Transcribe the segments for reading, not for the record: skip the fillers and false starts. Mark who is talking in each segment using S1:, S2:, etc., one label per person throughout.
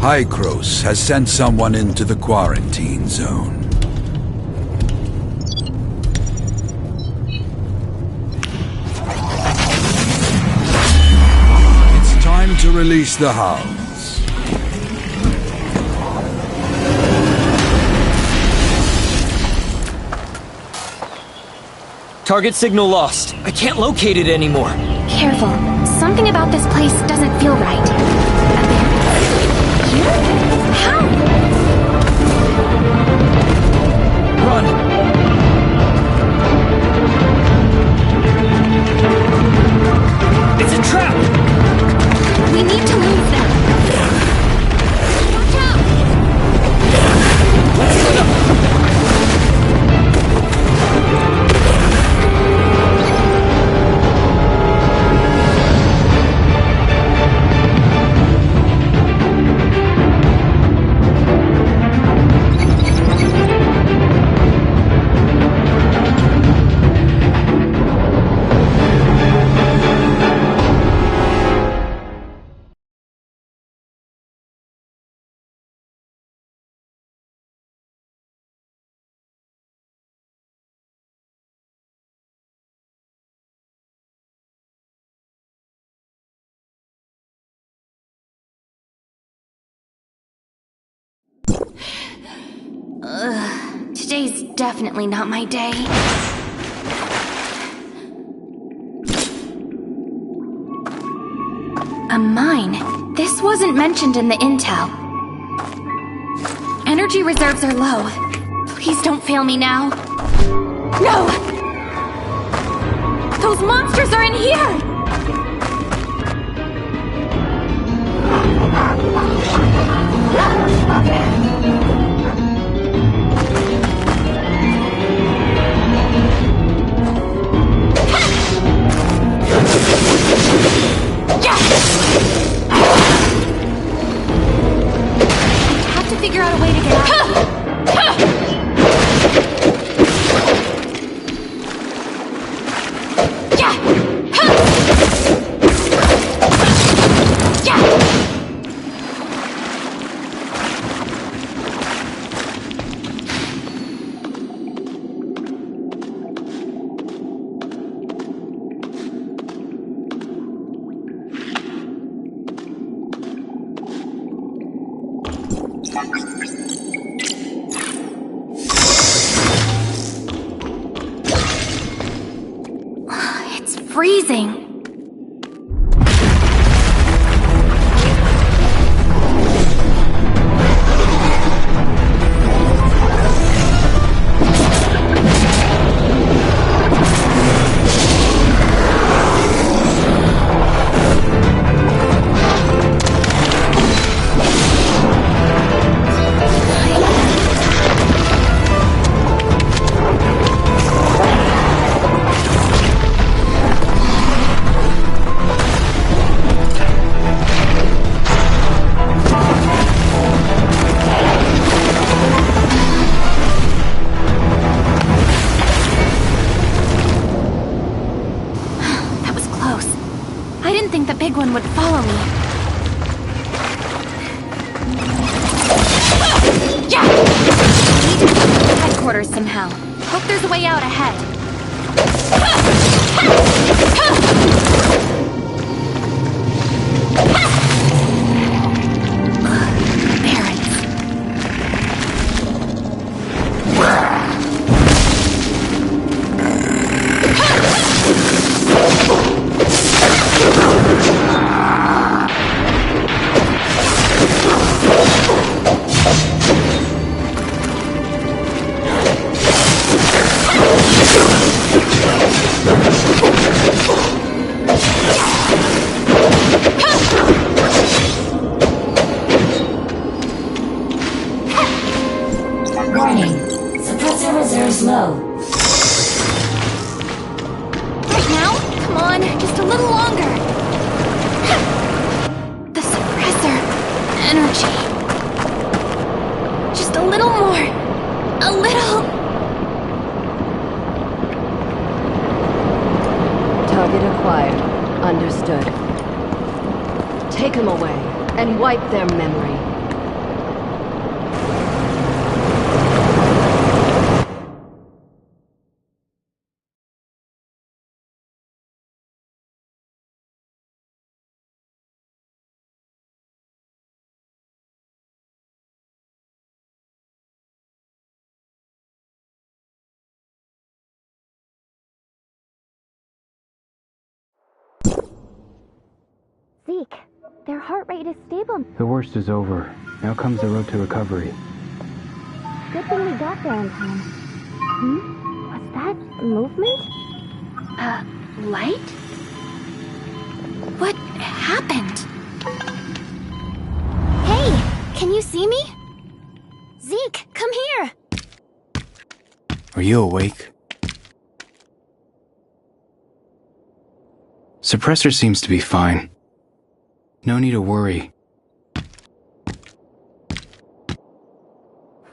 S1: Highcross has sent someone into the quarantine zone. It's time to release the hounds.
S2: Target signal lost. I can't locate it anymore.
S3: Careful. Something about this place doesn't feel right. How?
S2: Run! It's a trap!
S3: We need to move them. Watch out!
S2: Let's split up!
S3: Today's definitely not my day. A mine. This wasn't mentioned in the intel. Energy reserves are low. Please don't fail me now. No! Those monsters are in here! Have to figure out a way to get out. It's freezing. One would follow me. Yeah! I need to get to headquarters somehow. Hope there's a way out ahead.
S4: Understood. Take them away and wipe their memory.
S3: Zeke, their heart rate is stable.
S5: The worst is over. Now comes the road to recovery.
S3: Good thing we got there in time. Was that movement? Light? What happened? Hey, can you see me? Zeke, come here!
S5: Are you awake? Suppressor seems to be fine. No need to worry.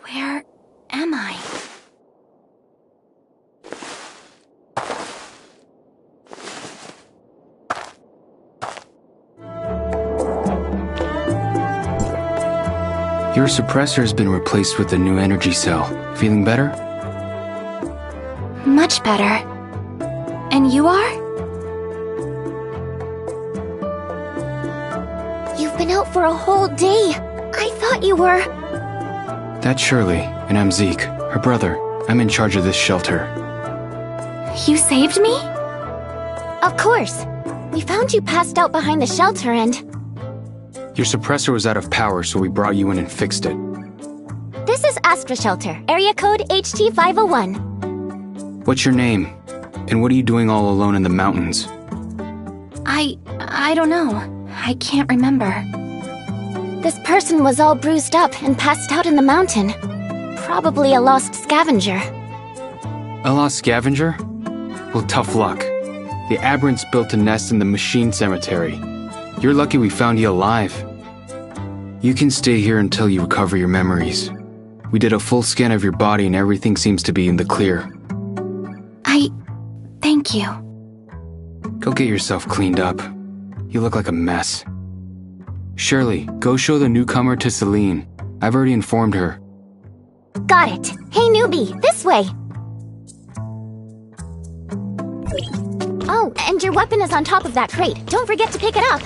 S3: Where am I?
S5: Your suppressor has been replaced with a new energy cell. Feeling better?
S3: Much better. And you are? You've been out for a whole day. I thought you were...
S5: That's Shirley, and I'm Zeke, her brother. I'm in charge of this shelter.
S3: You saved me? Of course. We found you passed out behind the shelter and...
S5: Your suppressor was out of power, so we brought you in and fixed it.
S3: This is Astra Shelter, area code HT501.
S5: What's your name? And what are you doing all alone in the mountains?
S3: I don't know. I can't remember. This person was all bruised up and passed out in the mountain. Probably a lost scavenger.
S5: A lost scavenger? Well, tough luck. The aberrants built a nest in the machine cemetery. You're lucky we found you alive. You can stay here until you recover your memories. We did a full scan of your body and everything seems to be in the clear.
S3: Thank you.
S5: Go get yourself cleaned up. You look like a mess. Shirley, go show the newcomer to Celine. I've already informed her.
S3: Got it. Hey newbie, this way! Oh, and your weapon is on top of that crate. Don't forget to pick it up.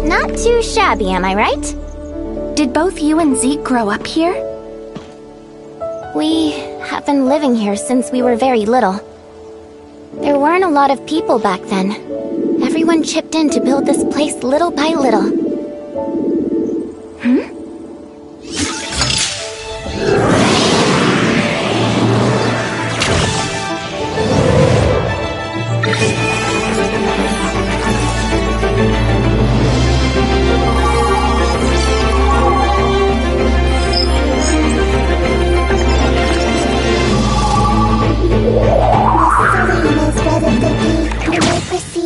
S3: Not too shabby, am I right? Did both you and Zeke grow up here? We have been living here since we were very little. There weren't a lot of people back then. Everyone chipped in to build this place little by little.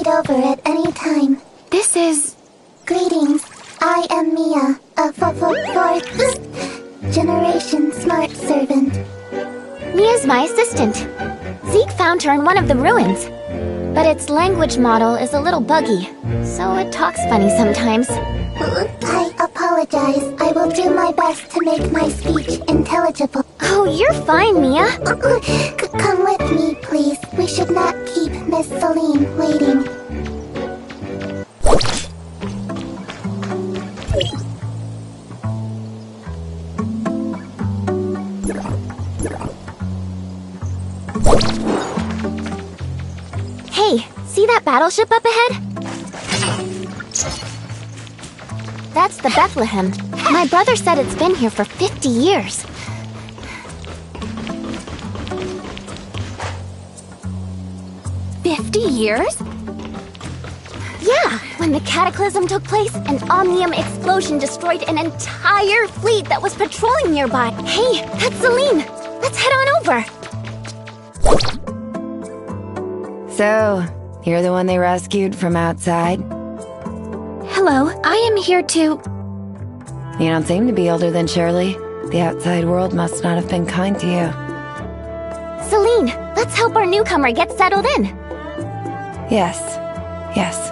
S6: Over at any time.
S3: This is...
S6: Greetings. I am Mia, a fourth generation smart servant.
S3: Mia's my assistant. Zeke found her in one of the ruins. But its language model is a little buggy, so it talks funny sometimes.
S6: I apologize. I will do my best to make my speech intelligible.
S3: Oh, you're fine, Mia.
S6: Come with me, please. We should not keep Miss Celine waiting.
S3: Hey, see that battleship up ahead? That's the Bethlehem. My brother said it's been here for 50 years. $50 years? Yeah, when the cataclysm took place, an omnium explosion destroyed an entire fleet that was patrolling nearby. Hey, that's Celine. Let's head on over.
S7: So, you're the one they rescued from outside?
S3: Hello, I am here to...
S7: You don't seem to be older than Shirley. The outside world must not have been kind to you.
S3: Celine, let's help our newcomer get settled in.
S7: Yes. Yes.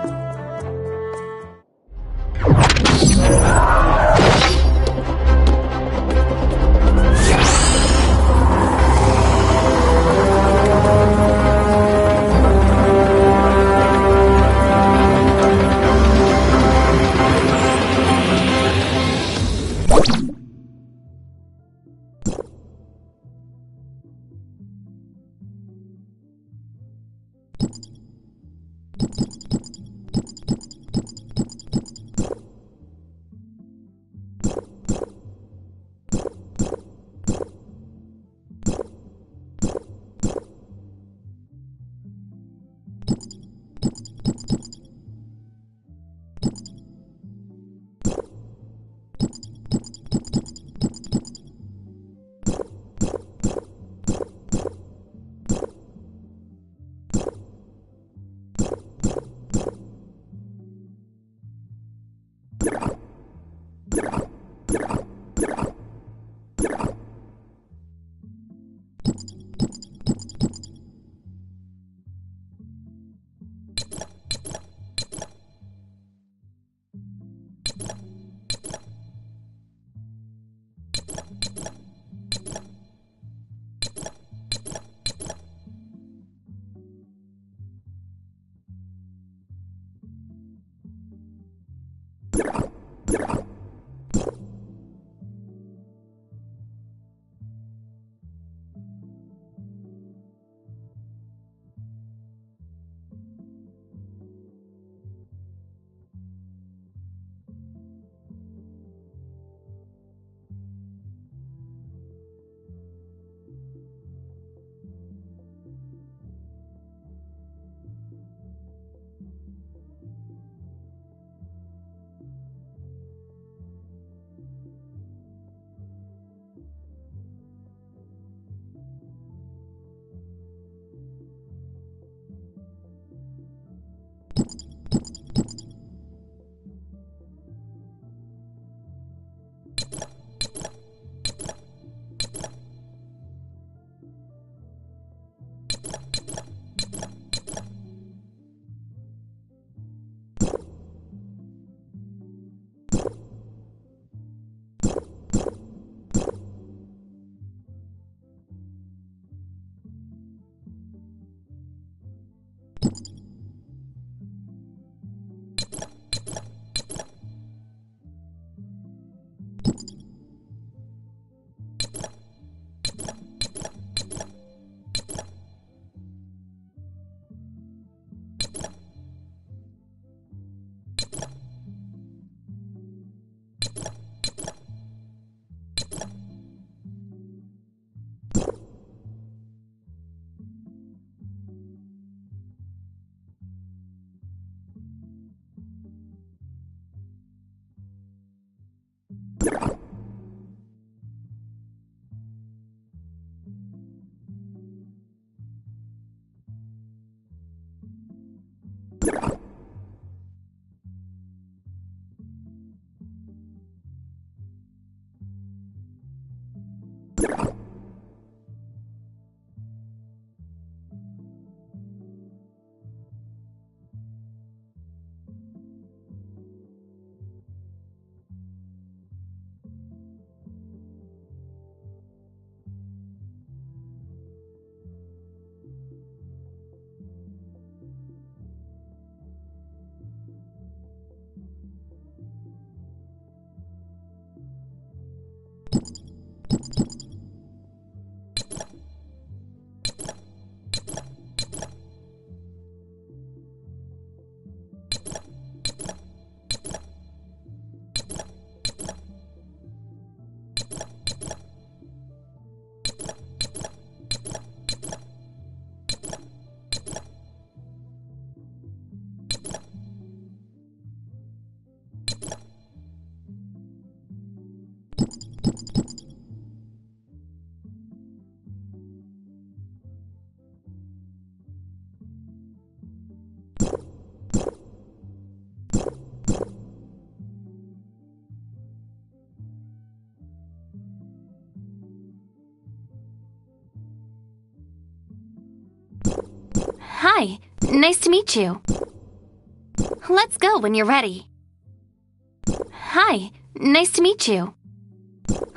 S3: Hi, nice to meet you. Let's go when you're ready. Hi, nice to meet you.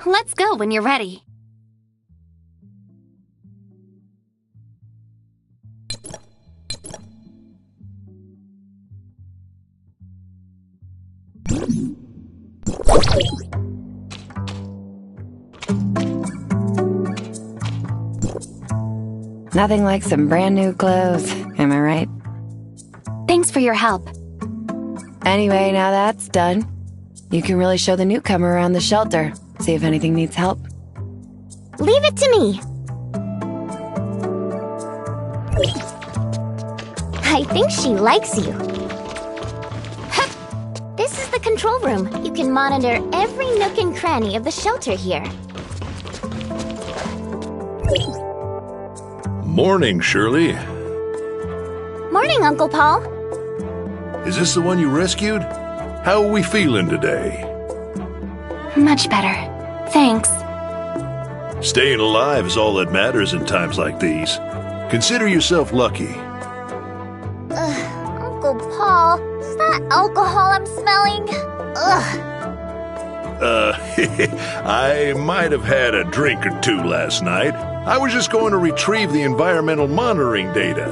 S3: Let's go when you're ready.
S7: Nothing like some brand new clothes, am I right?
S3: Thanks for your help.
S7: Anyway, now that's done, you can really show the newcomer around the shelter, see if anything needs help.
S3: Leave it to me. I think she likes you. Hup. This is the control room. You can monitor every nook and cranny of the shelter here.
S8: Morning, Shirley.
S3: Morning, Uncle Paul.
S8: Is this the one you rescued? How are we feeling today?
S3: Much better. Thanks.
S8: Staying alive is all that matters in times like these. Consider yourself lucky.
S3: Uncle Paul, is that alcohol I'm smelling? Ugh.
S8: I might have had a drink or two last night. I was just going to retrieve the environmental monitoring data.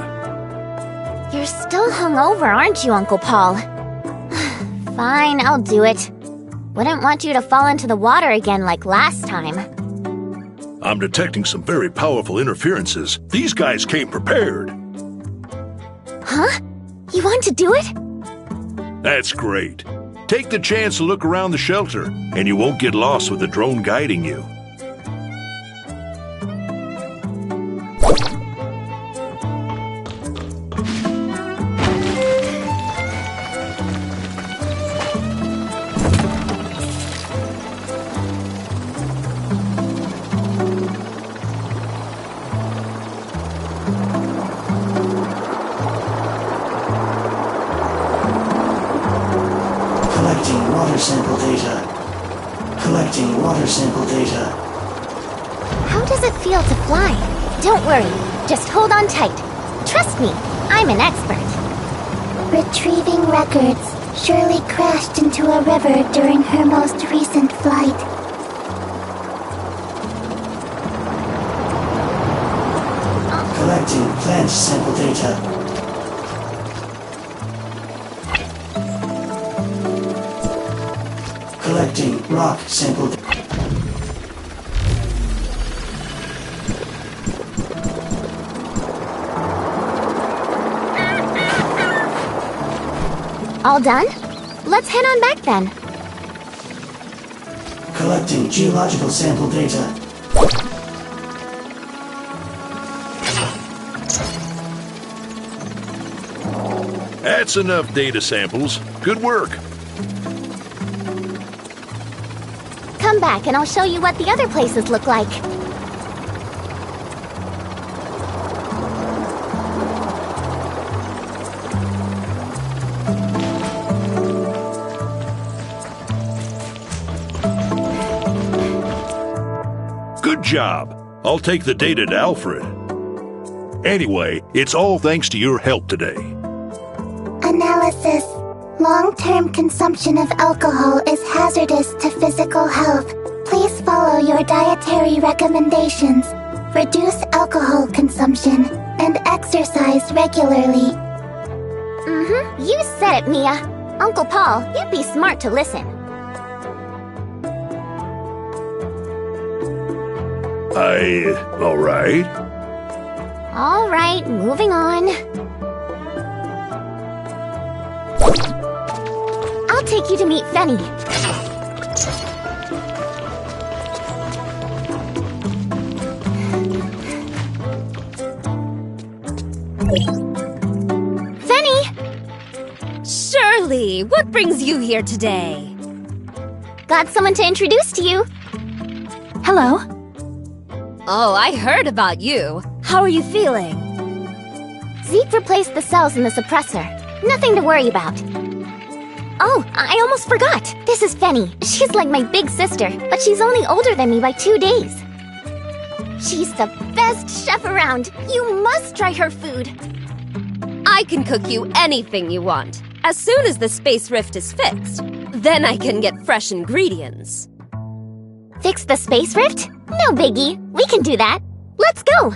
S3: You're still hungover, aren't you, Uncle Paul? Fine, I'll do it. Wouldn't want you to fall into the water again like last time.
S8: I'm detecting some very powerful interferences. These guys came prepared.
S3: Huh? You want to do it?
S8: That's great. Take the chance to look around the shelter, and you won't get lost with the drone guiding you.
S9: Collecting water sample data. Collecting water sample data.
S3: How does it feel to fly? Don't worry, just hold on tight. Trust me, I'm an expert.
S6: Retrieving records. Shirley crashed into a river during her most recent flight.
S9: Collecting plant sample data. Collecting rock sample data.
S3: All done? Let's head on back then.
S9: Collecting geological sample data.
S8: That's enough data samples. Good work.
S3: Come back and I'll show you what the other places look like.
S8: Good job. I'll take the data to Alfred. Anyway, it's all thanks to your help today.
S6: Analysis. Long-term consumption of alcohol is hazardous to physical health. Please follow your dietary recommendations. Reduce alcohol consumption and exercise regularly.
S3: You said it, Mia. Uncle Paul, you'd be smart to listen.
S8: All right.
S3: All right, moving on. I'll take you to meet Fenny. Fenny!
S10: Shirley, what brings you here today?
S3: Got someone to introduce to you. Hello.
S10: Oh, I heard about you. How are you feeling?
S3: Zeke replaced the cells in the suppressor. Nothing to worry about. Oh, I almost forgot. This is Fenny. She's like my big sister, but she's only older than me by 2 days. She's the best chef around. You must try her food.
S10: I can cook you anything you want, as soon as the space rift is fixed. Then I can get fresh ingredients.
S3: Fix the space rift? No biggie. We can do that. Let's go!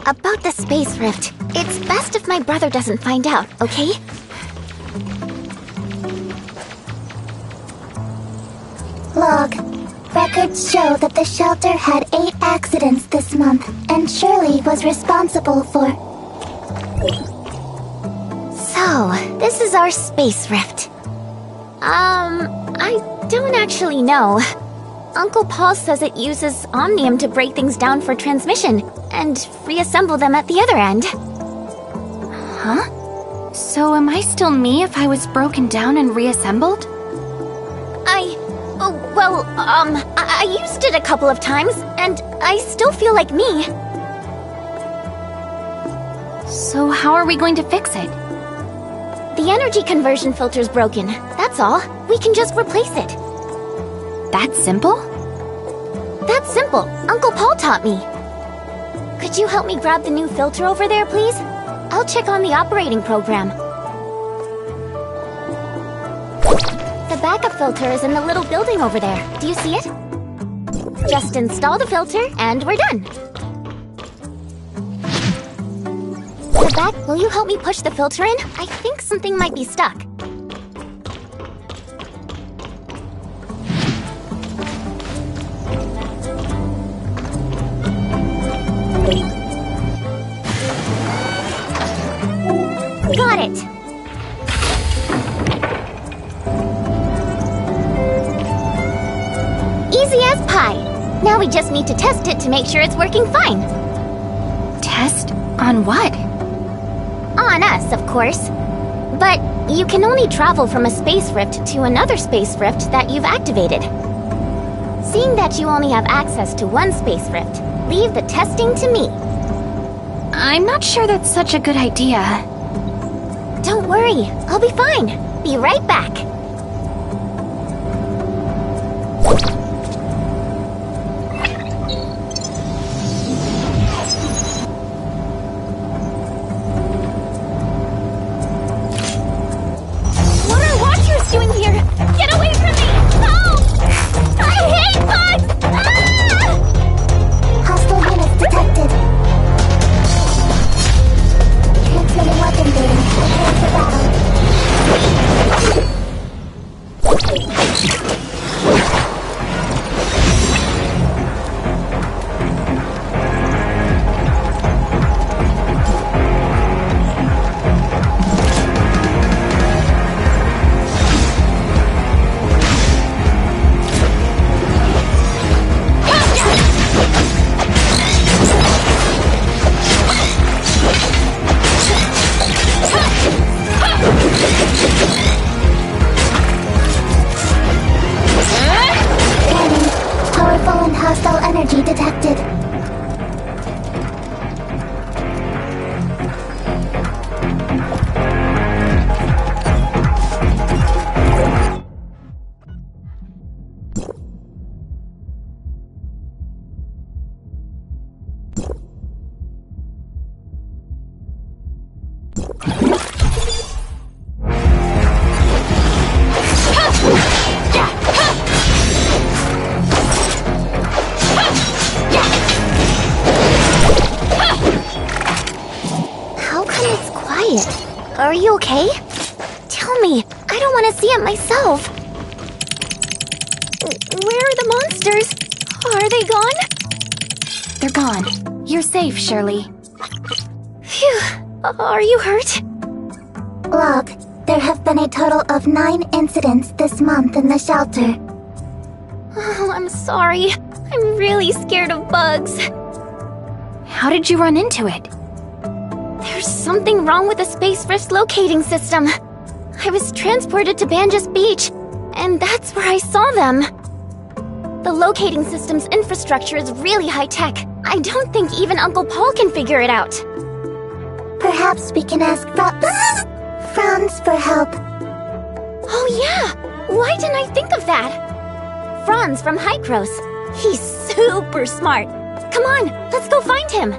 S3: About the space rift. It's best if my brother doesn't find out, okay?
S6: Log. Records show that the shelter had 8 accidents this month, and Shirley was responsible for...
S3: So, this is our space rift. I don't actually know. Uncle Paul says it uses omnium to break things down for transmission, and reassemble them at the other end.
S11: Huh? So am I still me if I was broken down and reassembled?
S3: I used it a couple of times, and I still feel like me.
S11: So how are we going to fix it?
S3: The energy conversion filter's broken, that's all. We can just replace it.
S11: That simple?
S3: That's simple. Uncle Paul taught me. Could you help me grab the new filter over there, please? I'll check on the operating program. The backup filter is in the little building over there. Do you see it? Just install the filter, and we're done. The back, will you help me push the filter in? I think something might be stuck. Got it! Easy as pie. Now we just need to test it to make sure it's working fine.
S11: Test? On what?
S3: On us, of course. But you can only travel from a space rift to another space rift that you've activated. Seeing that you only have access to one space rift, leave the testing to me.
S11: I'm not sure that's such a good idea.
S3: Don't worry, I'll be fine. Be right back. What are watchers doing here? Get away from me! Help! I hate bugs! Ah!
S6: Hostile units detected. Transmitting weapon data. Prepare for battle. Powerful and hostile energy detected.
S3: How come it's quiet? Are you okay? Tell me, I don't want to see it myself. Where are the monsters? Are they gone?
S11: They're gone. You're safe, Shirley.
S3: Phew. Are you hurt?
S6: Log. There have been a total of 9 incidents this month in the shelter.
S3: Oh, I'm sorry. I'm really scared of bugs.
S11: How did you run into it?
S3: There's something wrong with the Space Rift's locating system. I was transported to Banjas Beach, and that's where I saw them. The locating system's infrastructure is really high-tech. I don't think even Uncle Paul can figure it out.
S6: Perhaps we can ask Franz for help.
S3: Oh yeah! Why didn't I think of that? Franz from Highcross. He's super smart. Come on, let's go find him!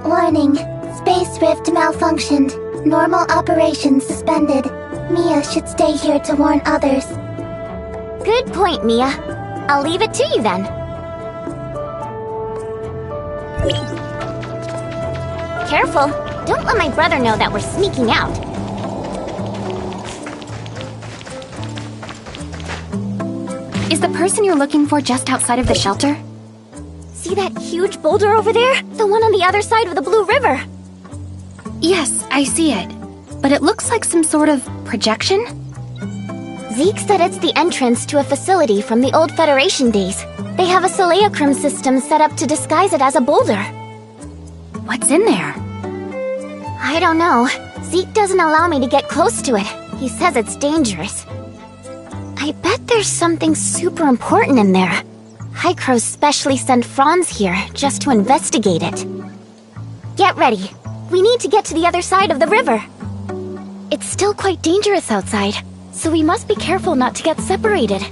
S6: Warning. Space rift malfunctioned. Normal operations suspended. Mia should stay here to warn others.
S3: Good point, Mia. I'll leave it to you then. Careful. Don't let my brother know that we're sneaking out.
S11: Is the person you're looking for just outside of the shelter?
S3: See that huge boulder over there? The one on the other side of the Blue River.
S11: Yes, I see it. But it looks like some sort of projection?
S3: Zeke said it's the entrance to a facility from the old Federation days. They have a Seleocrim system set up to disguise it as a boulder.
S11: What's in there?
S3: I don't know. Zeke doesn't allow me to get close to it. He says it's dangerous. I bet there's something super important in there. Highcross specially sent Franz here just to investigate it. Get ready. We need to get to the other side of the river. It's still quite dangerous outside, so we must be careful not to get separated.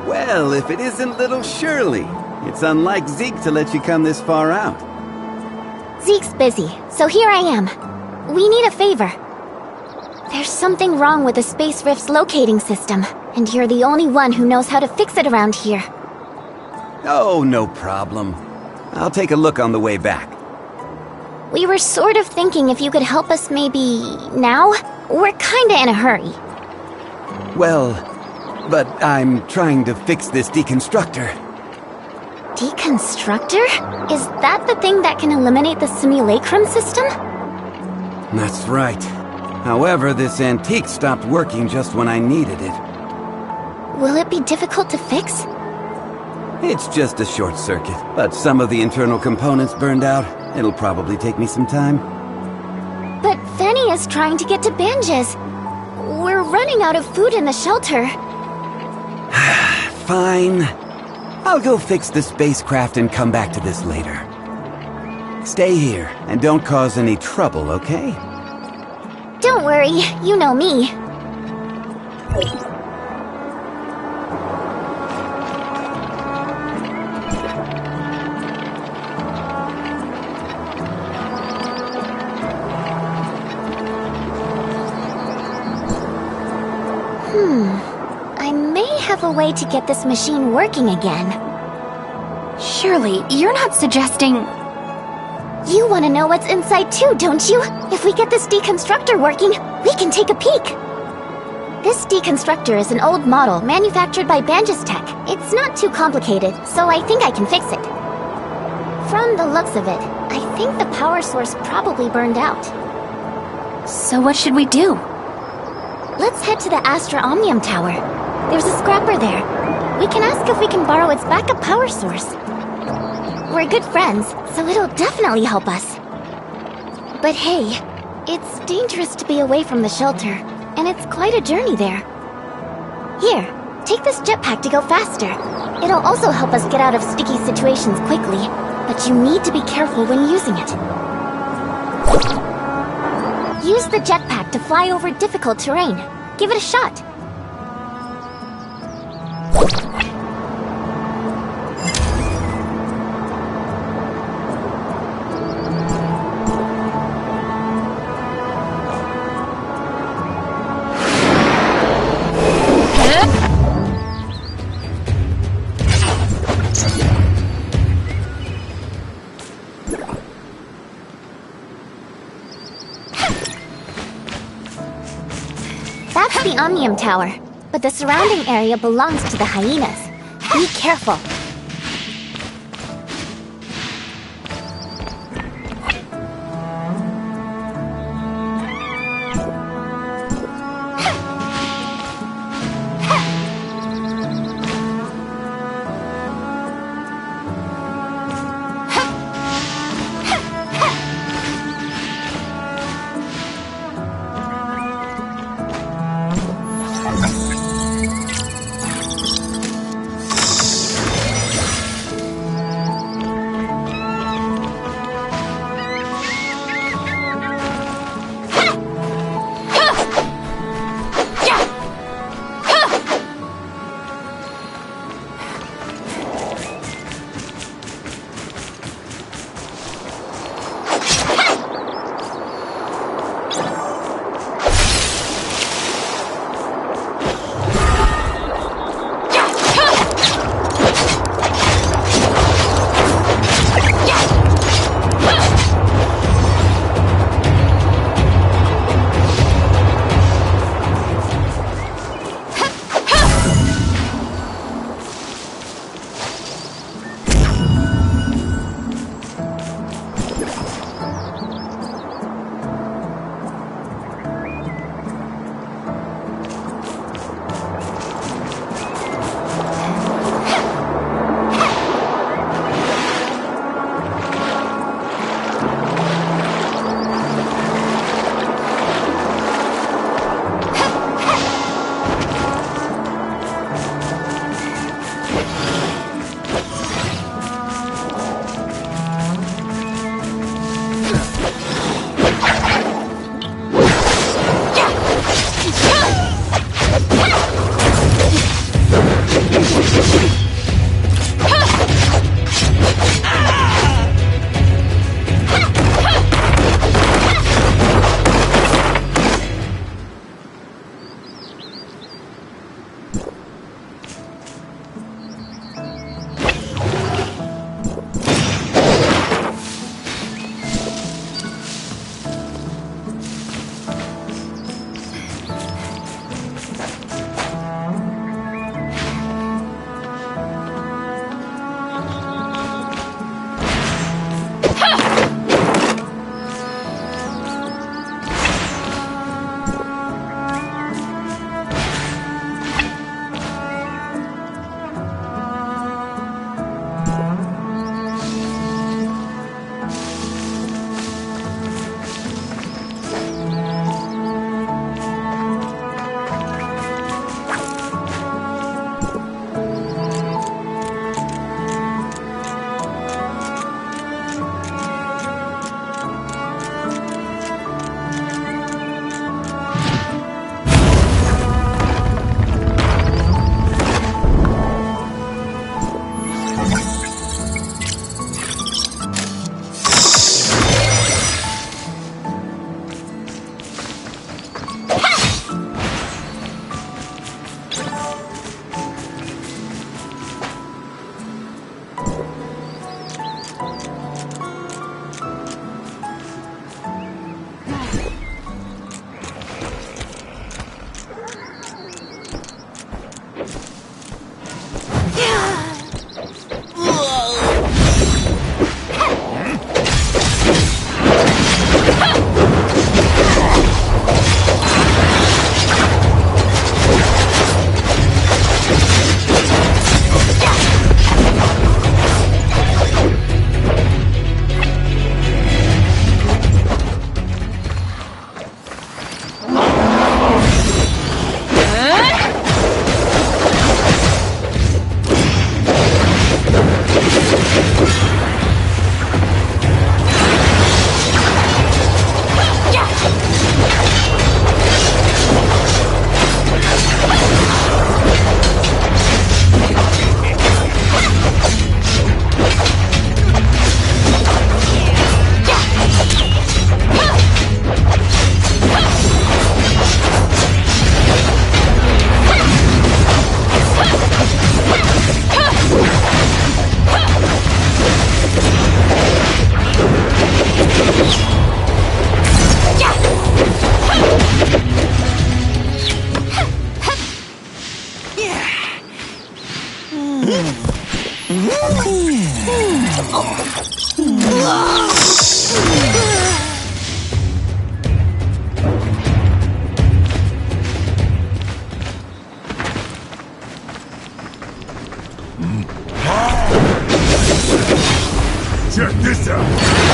S12: Well, if it isn't little Shirley. It's unlike Zeke to let you come this far out.
S3: Zeke's busy, so here I am. We need a favor. There's something wrong with the Space Rift's locating system, and you're the only one who knows how to fix it around here.
S12: Oh, no problem. I'll take a look on the way back.
S3: We were sort of thinking if you could help us maybe now? We're kinda in a hurry.
S12: Well, but I'm trying to fix this deconstructor.
S3: Deconstructor? Is that the thing that can eliminate the simulacrum system?
S12: That's right. However, this antique stopped working just when I needed it.
S3: Will it be difficult to fix?
S12: It's just a short circuit, but some of the internal components burned out. It'll probably take me some time.
S3: But Fanny is trying to get to Banges. We're running out of food in the shelter.
S12: Fine. I'll go fix the spacecraft and come back to this later. Stay here, and don't cause any trouble, okay?
S3: Don't worry, you know me. I may have a way to get this machine working again.
S11: Surely, you're not suggesting...
S3: You want to know what's inside too, don't you? If we get this deconstructor working, we can take a peek. This deconstructor is an old model manufactured by Banges Tech. It's not too complicated, so I think I can fix it. From the looks of it, I think the power source probably burned out.
S11: So what should we do?
S3: Let's head to the Astra Omnium Tower. There's a scrapper there. We can ask if we can borrow its backup power source. We're good friends, so it'll definitely help us. But hey, it's dangerous to be away from the shelter, and it's quite a journey there. Here, take this jetpack to go faster. It'll also help us get out of sticky situations quickly, but you need to be careful when using it. Use the jetpack to fly over difficult terrain. Give it a shot. That's the Omnium Tower, but the surrounding area belongs to the hyenas. Be careful.
S13: Check this out!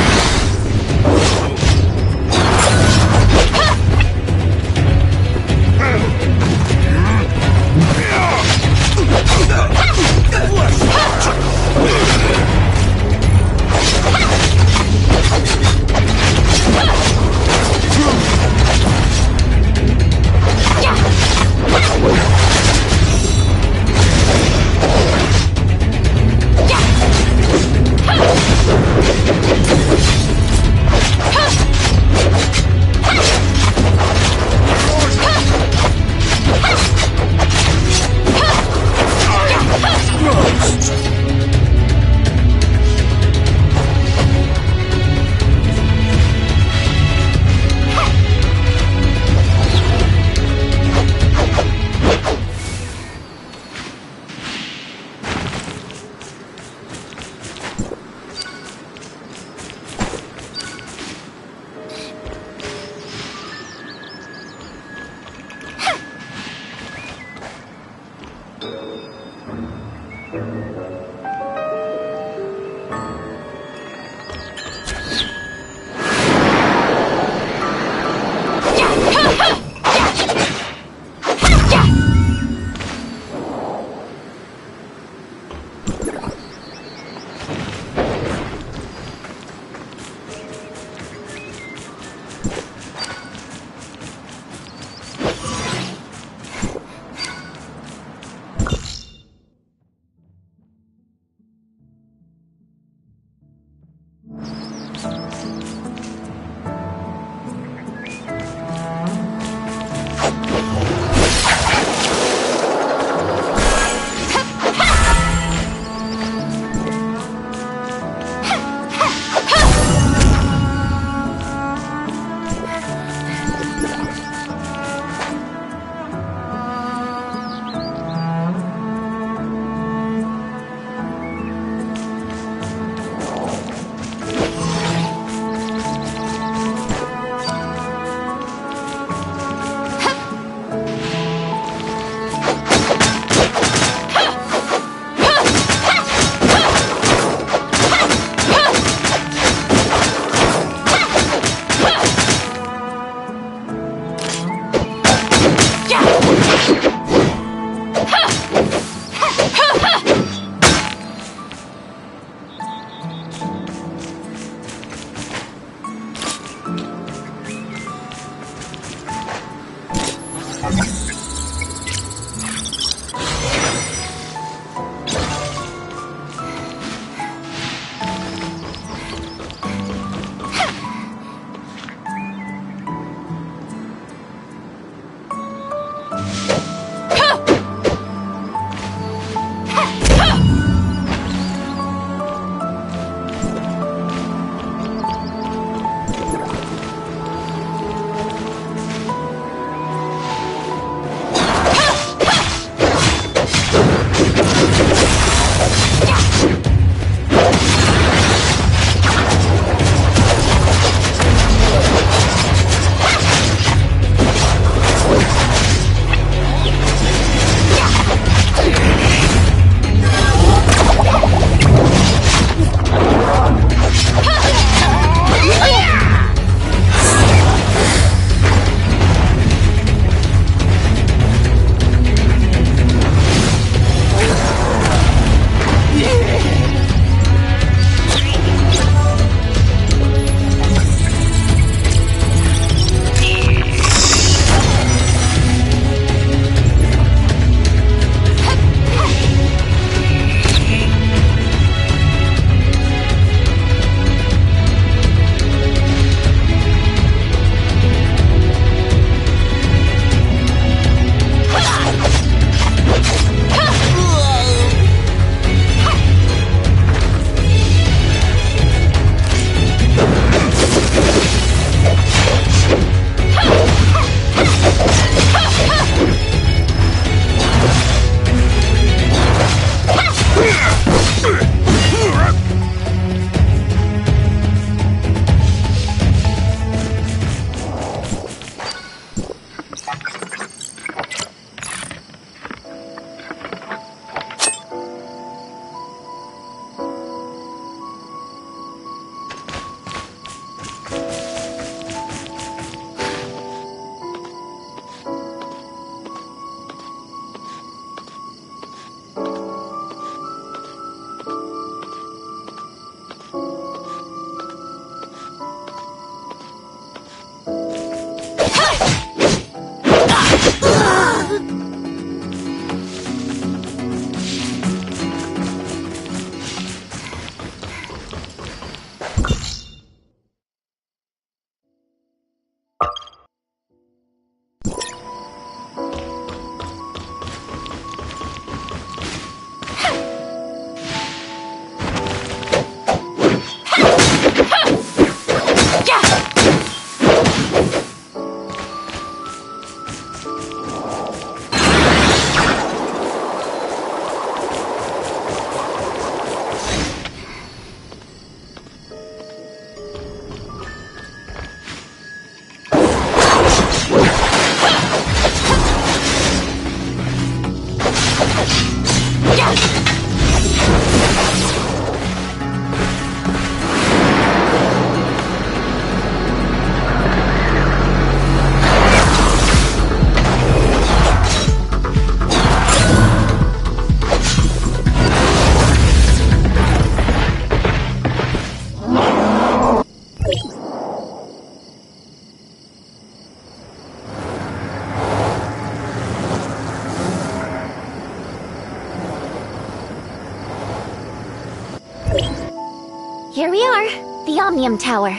S3: Here we are, the Omnium Tower.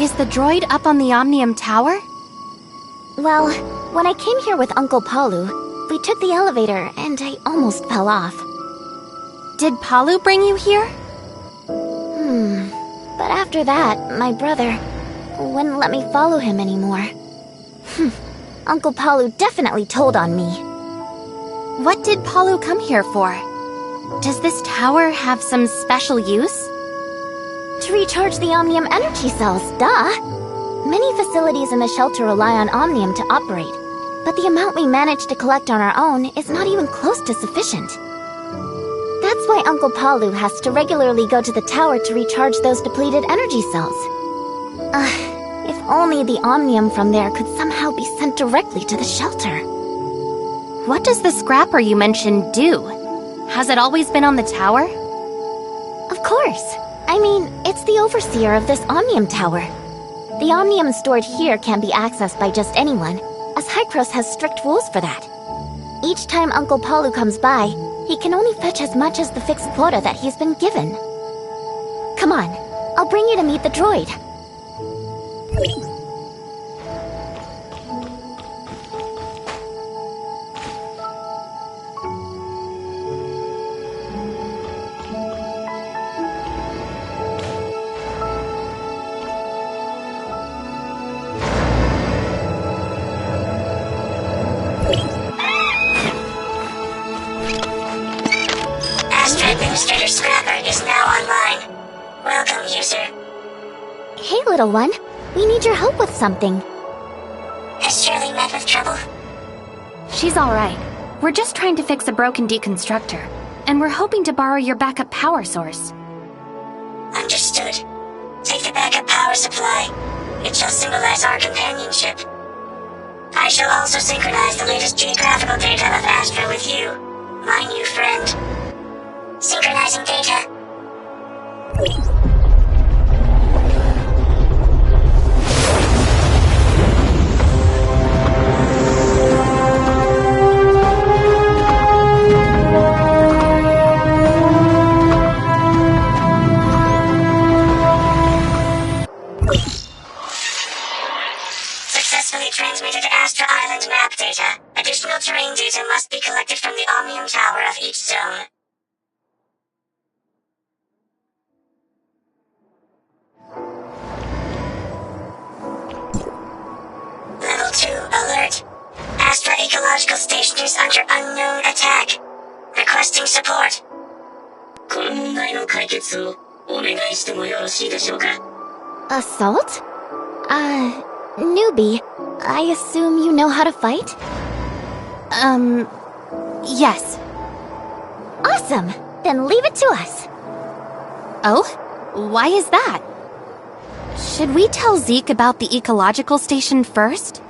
S11: Is the droid up on the Omnium Tower?
S3: Well, when I came here with Uncle Palu, we took the elevator and I almost fell off.
S11: Did Palu bring you here?
S3: But after that, my brother wouldn't let me follow him anymore. Uncle Palu definitely told on me.
S11: What did Palu come here for? Does this tower have some special use?
S3: To recharge the Omnium energy cells, duh! Many facilities in the shelter rely on Omnium to operate, but the amount we manage to collect on our own is not even close to sufficient. That's why Uncle Palu has to regularly go to the tower to recharge those depleted energy cells. If only the Omnium from there could somehow be sent directly to the shelter.
S11: What does the scrapper you mentioned do? Has it always been on the tower?
S3: Of course. I mean, it's the overseer of this Omnium Tower. The Omnium stored here can't be accessed by just anyone, as Highcross has strict rules for that. Each time Uncle Palu comes by, he can only fetch as much as the fixed quota that he's been given. Come on, I'll bring you to meet the droid.
S6: Astra Administrator Scrapper is now online. Welcome, user.
S3: Hey, little one. We need your help with something.
S6: Has Shirley met with trouble?
S11: She's alright. We're just trying to fix a broken deconstructor, and we're hoping to borrow your backup power source.
S6: Understood. Take the backup power supply. It shall symbolize our companionship. I shall also synchronize the latest geographical data of Astra with you, my new friend. Synchronizing data. Successfully transmitted Astra Island map data. Additional terrain data must be collected from the Omnium Tower of each zone. Level 2 alert. Astra ecological station is under unknown attack. Requesting support. この問題の解決をお願いしてもよろしいでしょうか?
S3: Assault? Newbie, I assume you know how to fight?
S11: Yes.
S3: Awesome! Then leave it to us.
S11: Oh? Why is that? Should we tell Zeke about the ecological station first?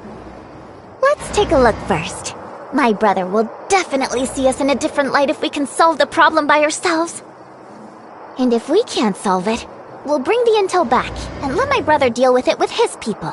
S3: Let's take a look first. My brother will definitely see us in a different light if we can solve the problem by ourselves. And if we can't solve it, we'll bring the intel back and let my brother deal with it with his people.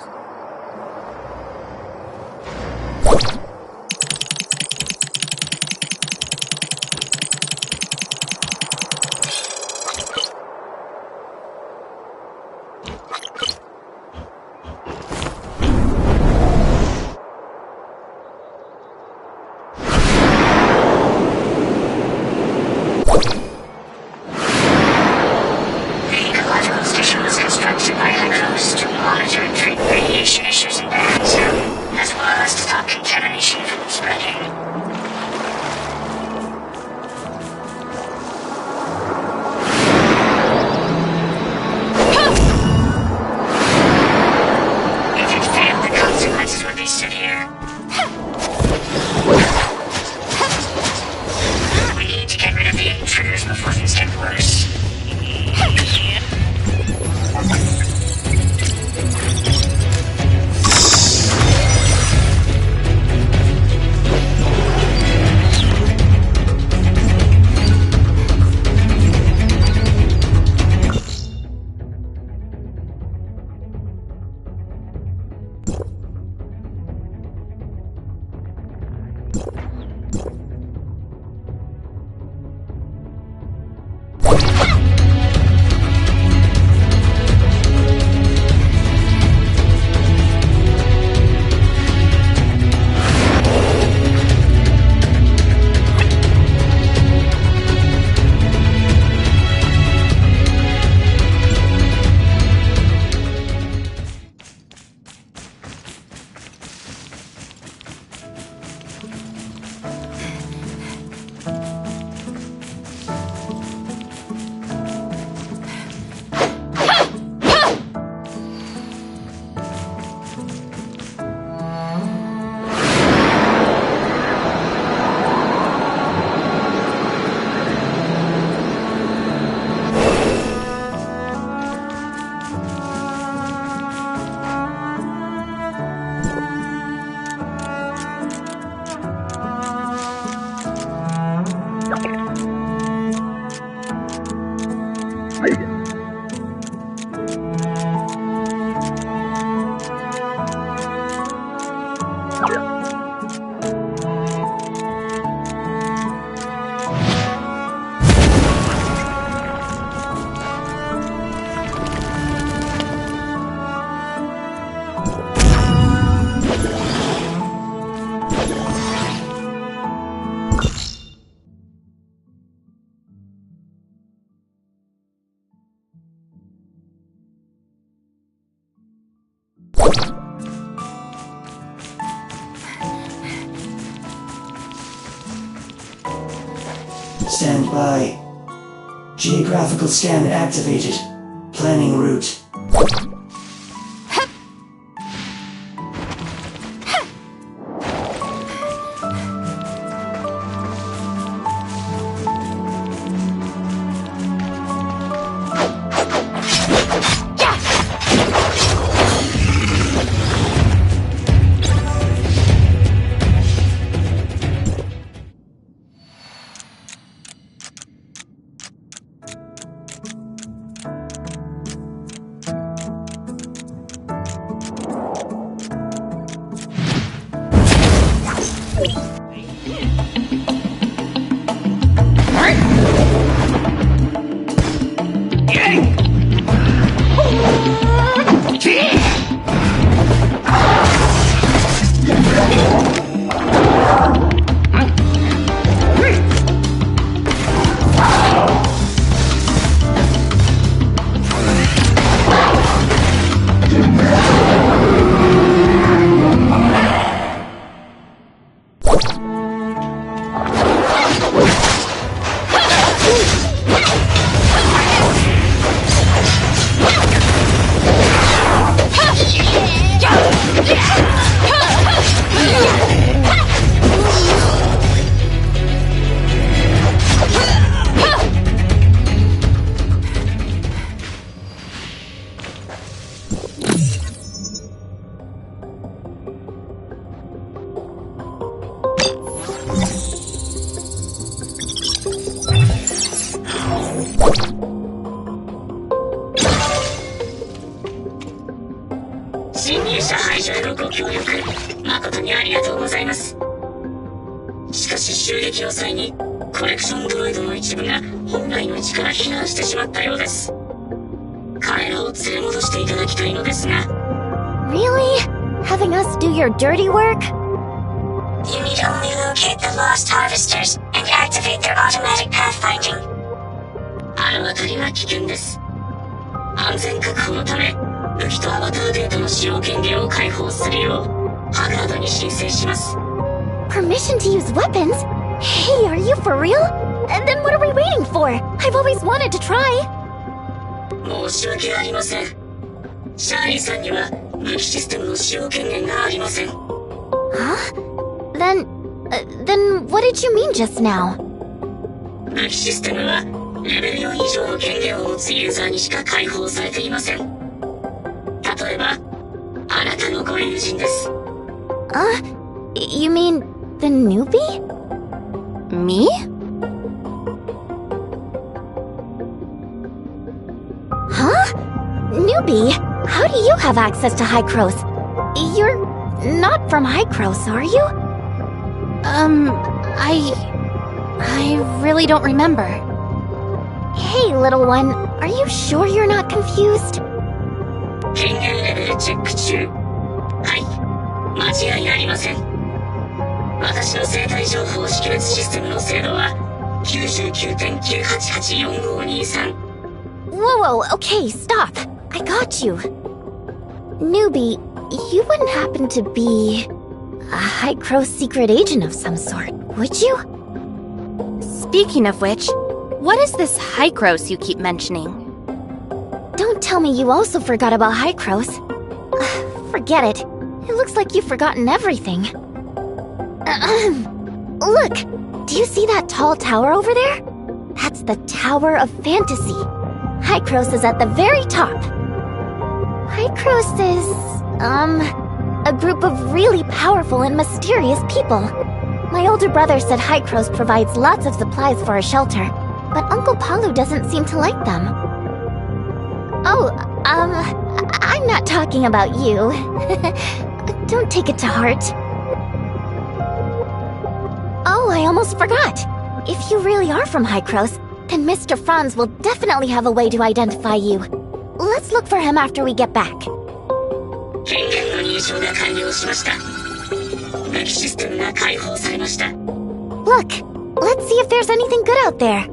S6: The ecological station was constructed by Highcross to monitor and treat radiation
S9: Stand by. Geographical scan activated. Planning route.
S3: Really? Having us do your dirty work?
S6: You need only locate the lost harvesters and activate their automatic pathfinding. あの辺りは危険です。安全確保のため、武器とアバターデータの使用権限を解放するよう、ハガードに申請します。
S3: Permission to use weapons? Hey, are you for real? And then what are we waiting for? I've always wanted to try.
S6: 申し訳ありません。シャーリーさんには武器システムの使用権限がありません。
S3: Huh? Then what did you mean just now?
S6: 武器システムはレベル4以上の権限を持つユーザーにしか開放されていません。例えば、あなたのご友人です。
S3: You mean the newbie? Me? Huh? Newbie? How do you have access to Highcross? You're not from Highcross, are you?
S11: I really don't remember.
S3: Hey, little one, are you sure you're not confused?
S6: 権限レベルチェック中。はい、間違いありません。私の生体情報識別システムの精度は 99.9884523。Whoa,
S3: okay, stop. I got you. Newbie, you wouldn't happen to be a Highcross secret agent of some sort, would you?
S11: Speaking of which, what is this Highcross you keep mentioning?
S3: Don't tell me you also forgot about Highcross. Forget it. It looks like you've forgotten everything. Look! Do you see that tall tower over there? That's the Tower of Fantasy. Highcross is at the very top. Highcross is, a group of really powerful and mysterious people. My older brother said Highcross provides lots of supplies for a shelter, but Uncle Palu doesn't seem to like them. Oh, I'm not talking about you. Don't take it to heart. Oh, I almost forgot. If you really are from Highcross, then Mr. Franz will definitely have a way to identify you. Let's look for him after we get back.
S6: Look,
S3: let's see if there's anything good out there.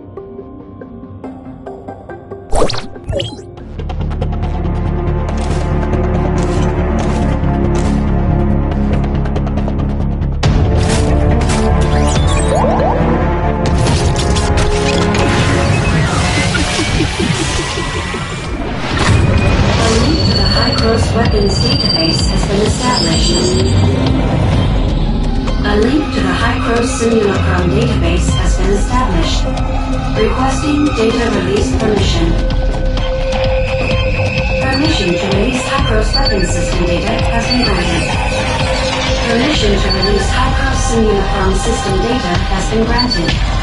S14: database has been established. A link to the Highcross simulacrum database has been established. Requesting data release permission. Permission to release Highcross weapon system data has been granted. Permission to release Highcross simulacrum system data has been granted.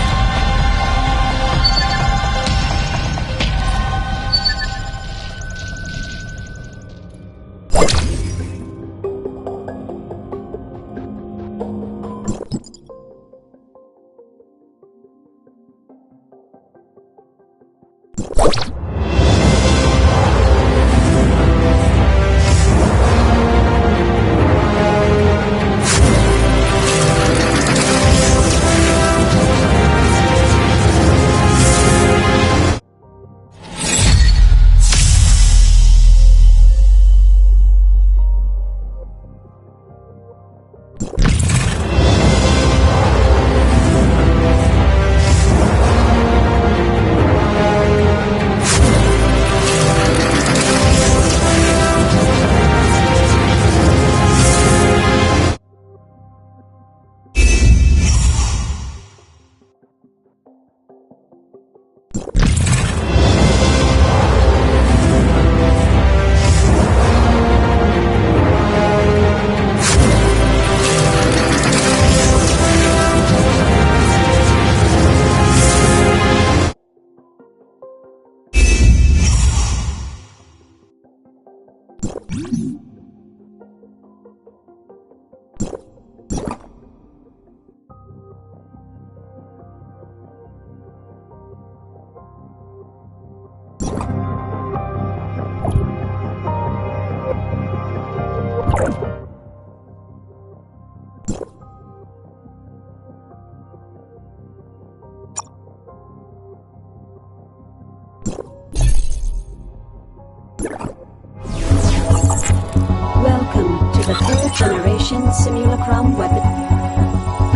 S14: Welcome to the 5th generation simulacrum weapon.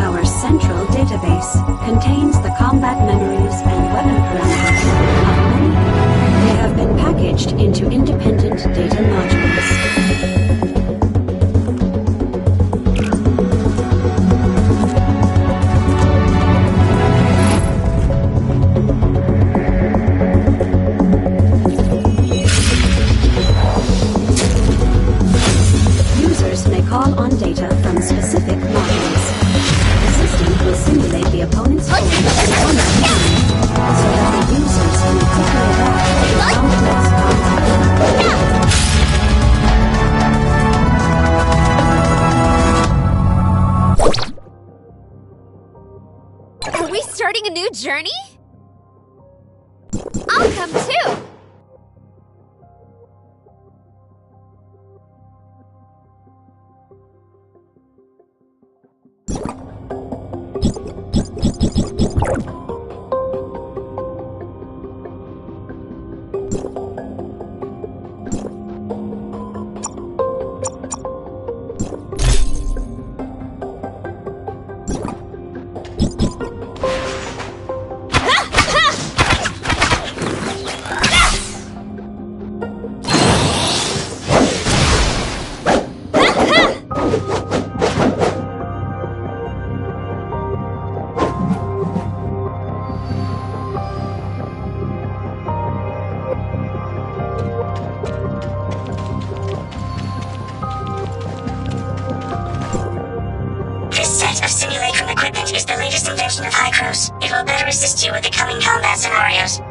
S14: Our central database contains the combat memories and weapon parameters of many. They have been packaged into independent data modules. Call on data from specific modules. The system will simulate the opponent's force in combat memory, so that the users can quickly adapt to the complex combat.
S11: Are we starting a new journey? I'll come too!
S15: is the latest invention of Highcross. It will better assist you with the coming combat scenarios.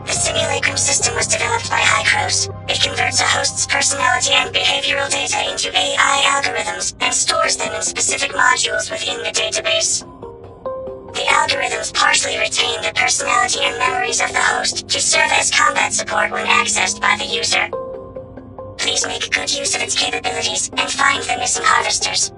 S15: The simulacrum system was developed by Highcross. It converts a host's personality and behavioral data into AI algorithms and stores them in specific modules within the database. The algorithms partially retain the personality and memories of the host to serve as combat support when accessed by the user. Please make good use of its capabilities and find the missing harvesters.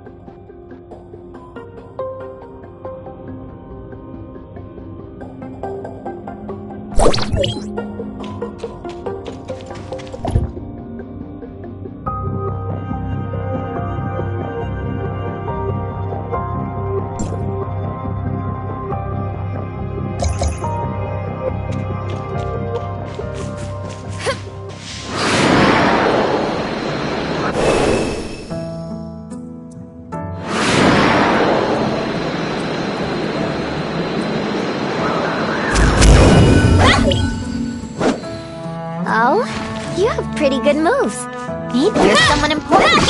S3: pretty good moves. Maybe you're someone important.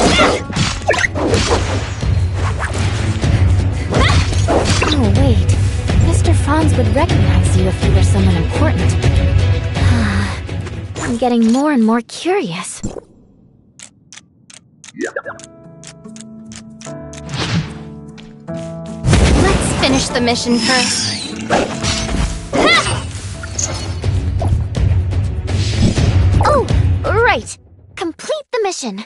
S3: Oh, wait. Mr. Franz would recognize you if you were someone important. I'm getting more and more curious.
S11: Let's finish the mission first.
S3: Oh, right. Complete the mission.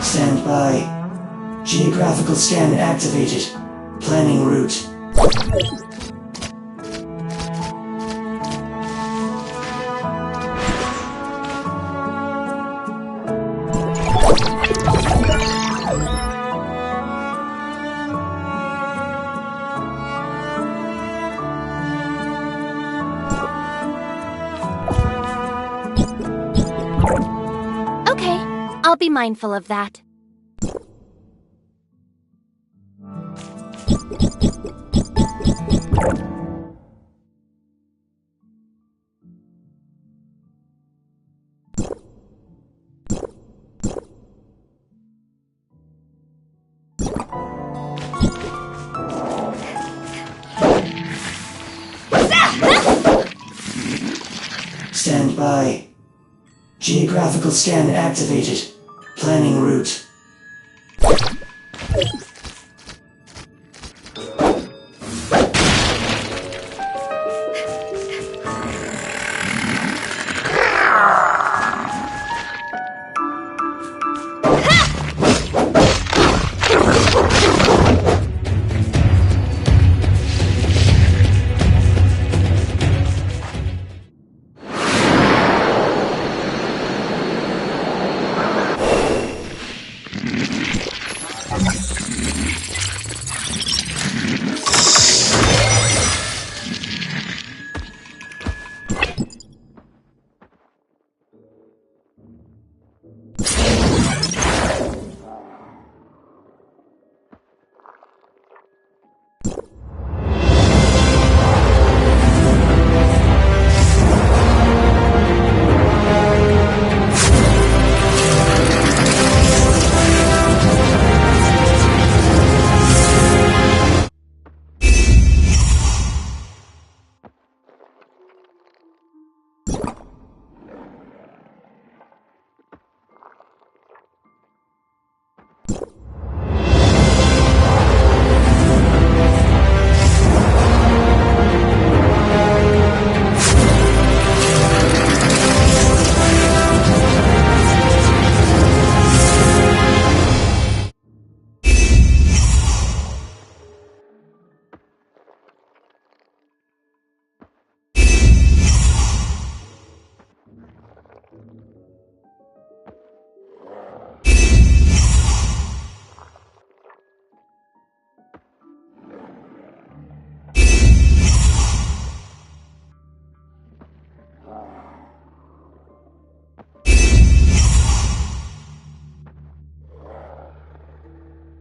S9: Stand by. Geographical scan activated. Planning route.
S11: Okay, I'll be mindful of that.
S9: Stand by. Geographical scan activated. Planning route.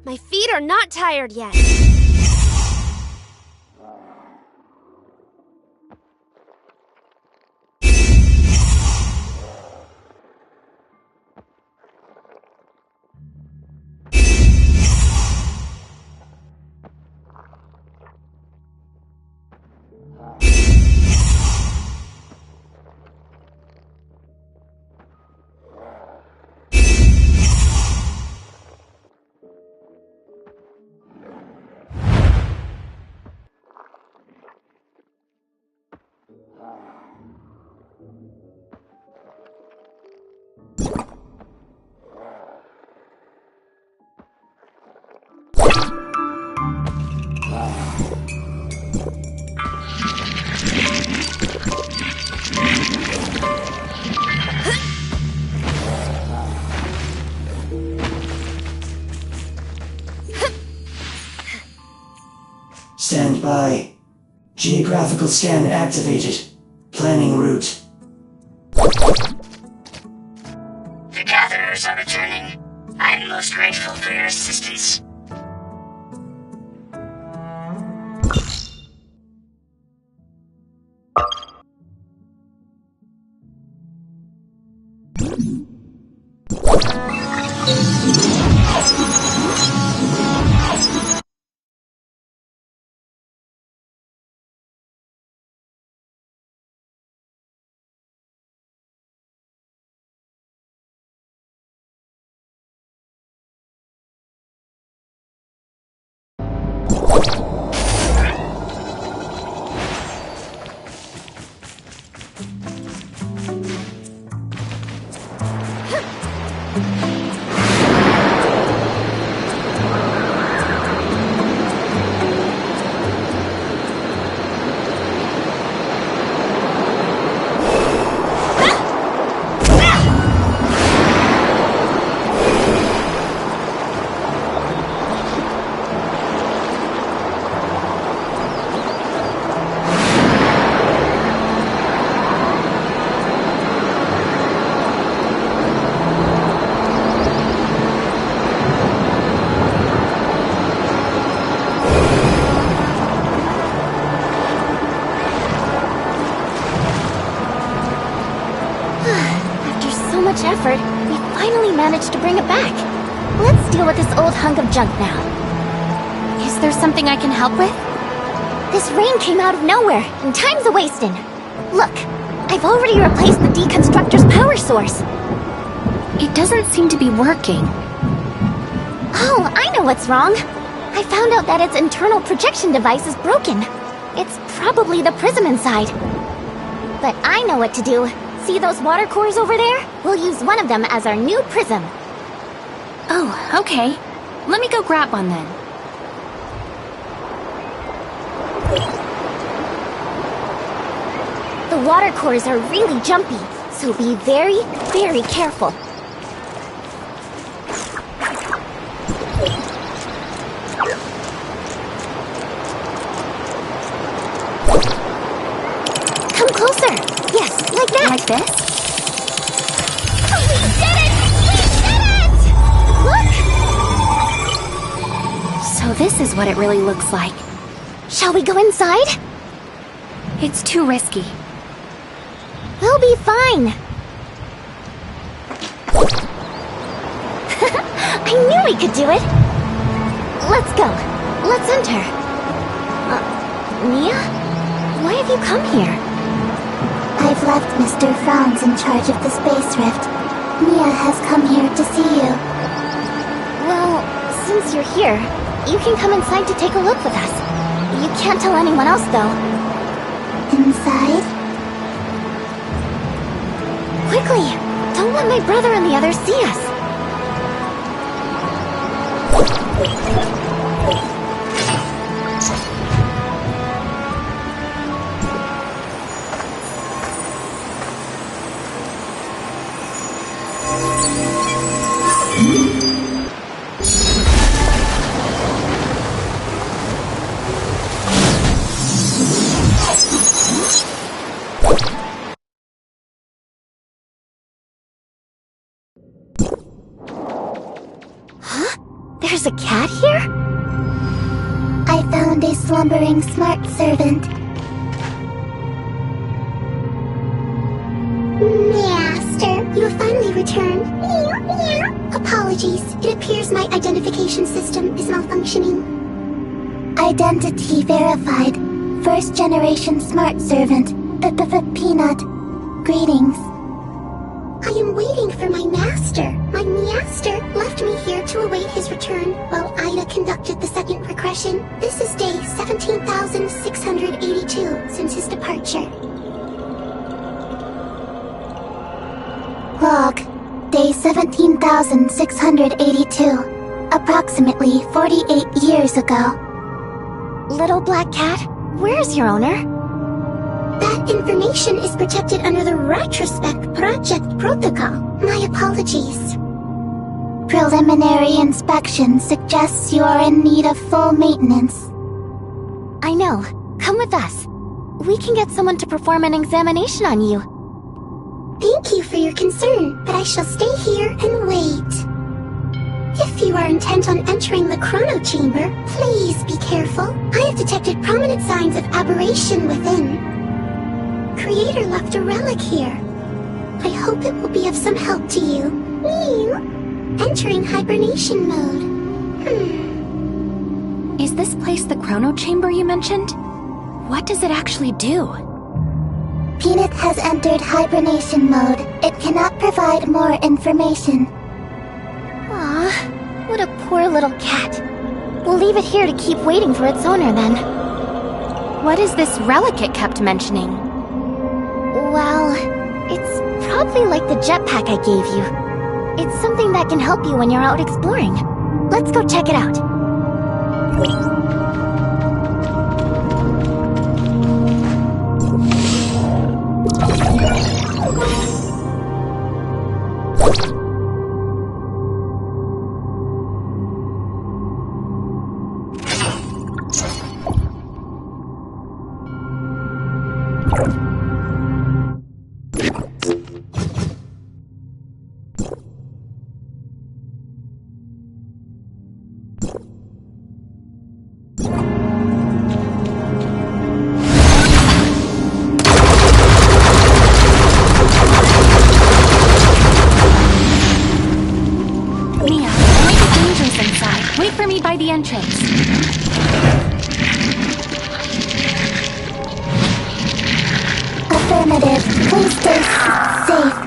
S10: My feet are not tired yet.
S9: Geographical scan activated. Planning route.
S15: The gatherers are returning. I'm most grateful for your assistance.
S3: Effort, we finally managed to bring it back. Let's deal with this old hunk of junk now.
S11: Is there something I can help with?
S3: This rain came out of nowhere, and time's a-wasting. Look, I've already replaced the deconstructor's power source.
S11: It doesn't seem to be working.
S3: Oh, I know what's wrong. I found out that its internal projection device is broken. It's probably the prism inside. But I know what to do. See those water cores over there? We'll use one of them as our new prism.
S11: Oh, okay. Let me go grab one then.
S3: The water cores are really jumpy, so be very, very careful. Come closer. Yes, like that.
S11: Like this?
S3: Oh, we did it! We did it! Look!
S11: So this is what it really looks like.
S3: Shall we go inside?
S11: It's too risky.
S3: We'll be fine. I knew we could do it. Let's go. Let's enter. Mia? Why have you come here?
S6: I've left Mr. Franz in charge of the space rift. Mia has come here to see you.
S3: Well, since you're here, you can come inside to take a look with us. You can't tell anyone else, though.
S6: Inside?
S3: Quickly! Don't let my brother and the others see us. There's a cat here?
S6: I found a slumbering smart servant. Master, you have finally returned. Apologies, it appears my identification system is malfunctioning. Identity verified. First generation smart servant. Peanut. Greetings. I am waiting for my master. My master left me here to await his return while Ida conducted the second regression. This is day 17,682 since his departure. Log. Day 17,682. Approximately 48 years ago.
S3: Little black cat, where's your owner?
S6: That information is protected under the Retrospect Project Protocol. My apologies. Preliminary inspection suggests you are in need of full maintenance.
S3: I know. Come with us. we can get someone to perform an examination on you.
S6: Thank you for your concern, but I shall stay here and wait. If you are intent on entering the Chrono Chamber, please be careful. I have detected prominent signs of aberration within. Creator left a relic here. I hope it will be of some help to you. Entering hibernation mode.
S11: Is this place the Chrono Chamber you mentioned? What does it actually do?
S6: Peanut has entered hibernation mode. It cannot provide more information.
S3: Aw, what a poor little cat. We'll leave it here to keep waiting for its owner then.
S11: What is this relic it kept mentioning?
S3: Well, it's probably like the jetpack I gave you. It's something that can help you when you're out exploring. Let's go check it out.
S11: By the entrance.
S6: Affirmative. Please stay safe.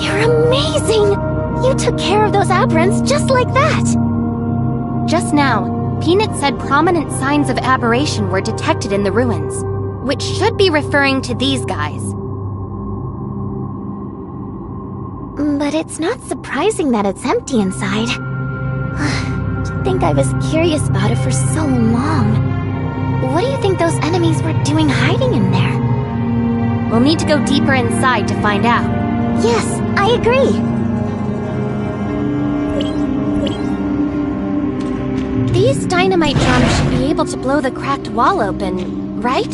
S3: You're amazing! You took care of those aberrants just like that!
S11: Just now, Peanut said prominent signs of aberration were detected in the ruins, which should be referring to these guys.
S3: But it's not surprising that it's empty inside. To think I was curious about it for so long. What do you think those enemies were doing hiding in there?
S11: We'll need to go deeper inside to find out.
S3: Yes, I agree.
S11: These dynamite drums should be able to blow the cracked wall open, right?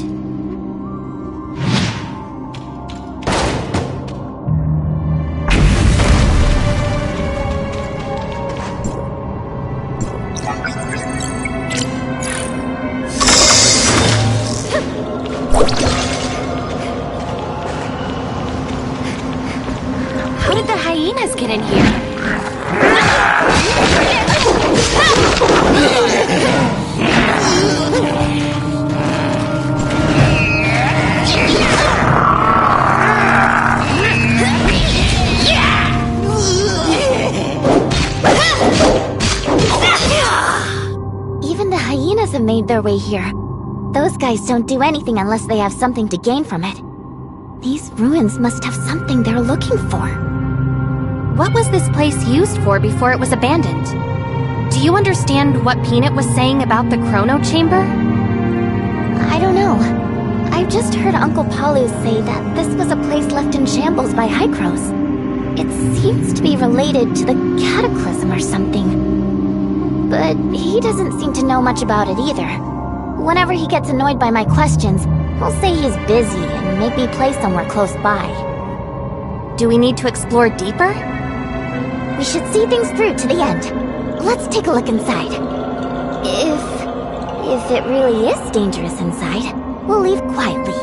S11: How did the hyenas get in here?
S3: Even the hyenas have made their way here. Those guys don't do anything unless they have something to gain from it. These ruins must have something they're looking for.
S11: What was this place used for before it was abandoned? Do you understand what Peanut was saying about the Chrono Chamber?
S3: I don't know. I've just heard Uncle Palu say that this was a place left in shambles by Highcross. It seems to be related to the Cataclysm or something. But he doesn't seem to know much about it either. Whenever he gets annoyed by my questions, he'll say he's busy and make me play somewhere close by.
S11: Do we need to explore deeper?
S3: We should see things through to the end. Let's take a look inside. If it really is dangerous inside, we'll leave quietly.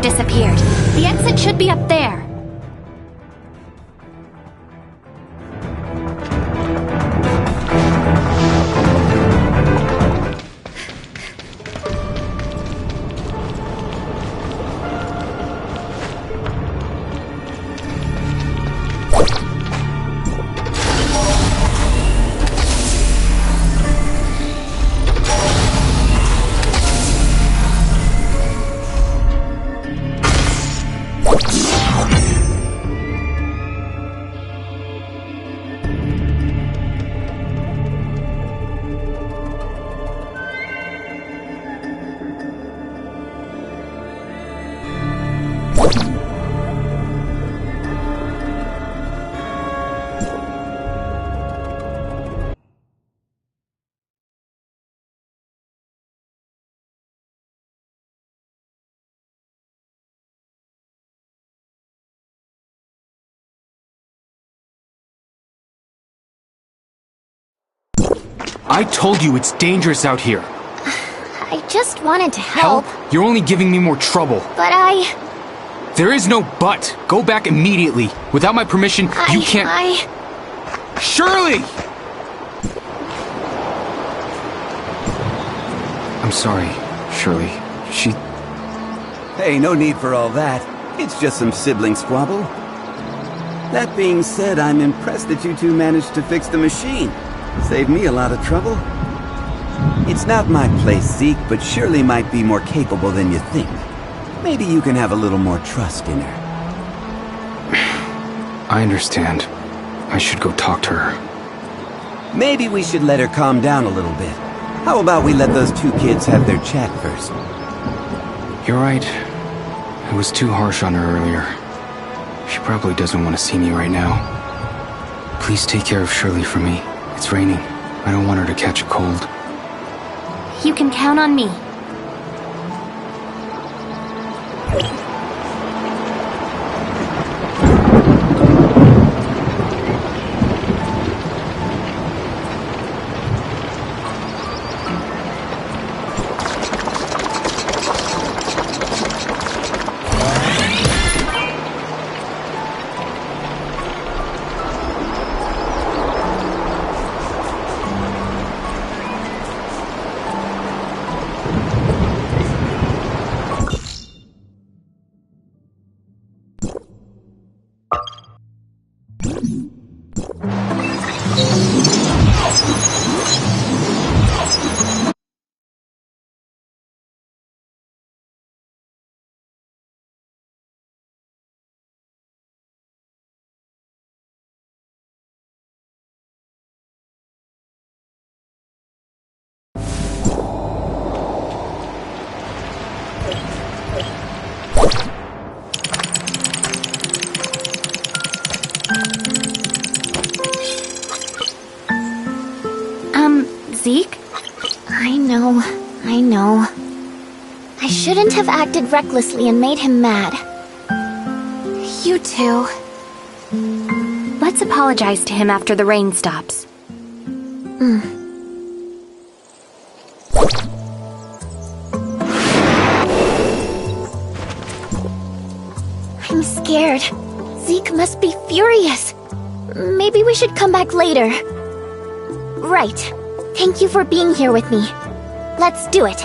S11: disappeared. The exit should be up there.
S5: I told you it's dangerous out here.
S3: I just wanted to help.
S5: You're only giving me more trouble.
S3: But
S5: There is no but. Go back immediately. Without my permission, you can't... Shirley! I'm sorry, Shirley.
S12: Hey, no need for all that. It's just some sibling squabble. That being said, I'm impressed that you two managed to fix the machine. Saved me a lot of trouble. It's not my place, Zeke, but Shirley might be more capable than you think. Maybe you can have a little more trust in her.
S5: I understand. I should go talk to her.
S12: Maybe we should let her calm down a little bit. How about we let those two kids have their chat first?
S5: You're right. I was too harsh on her earlier. She probably doesn't want to see me right now. Please take care of Shirley for me. It's raining. I don't want her to catch a cold.
S11: You can count on me. Zeke?
S3: I know. I shouldn't have acted recklessly and made him mad.
S11: You too. Let's apologize to him after the rain stops.
S3: I'm scared. Zeke must be furious. Maybe we should come back later. Right. Thank you for being here with me. Let's do it.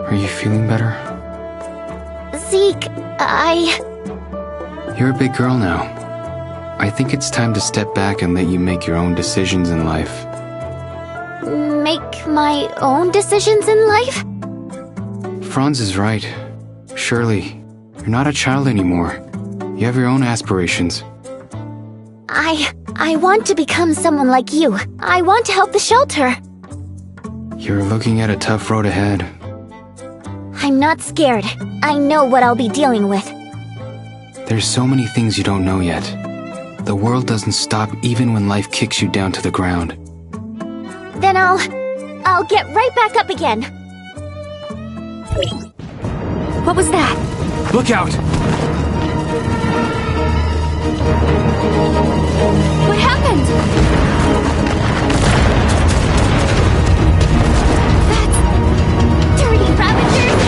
S5: Are you feeling better?
S3: Zeke,
S5: You're a big girl now. I think it's time to step back and let you make your own decisions in life.
S3: Make my own decisions in life?
S5: Franz is right. Shirley, you're not a child anymore. You have your own aspirations.
S3: I want to become someone like you. I want to help the shelter.
S5: You're looking at a tough road ahead.
S3: I'm not scared. I know what I'll be dealing with.
S5: There's so many things you don't know yet. The world doesn't stop even when life kicks you down to the ground.
S3: Then I'll get right back up again.
S11: What was that?
S5: Look out!
S11: What happened? That's dirty Ravagers!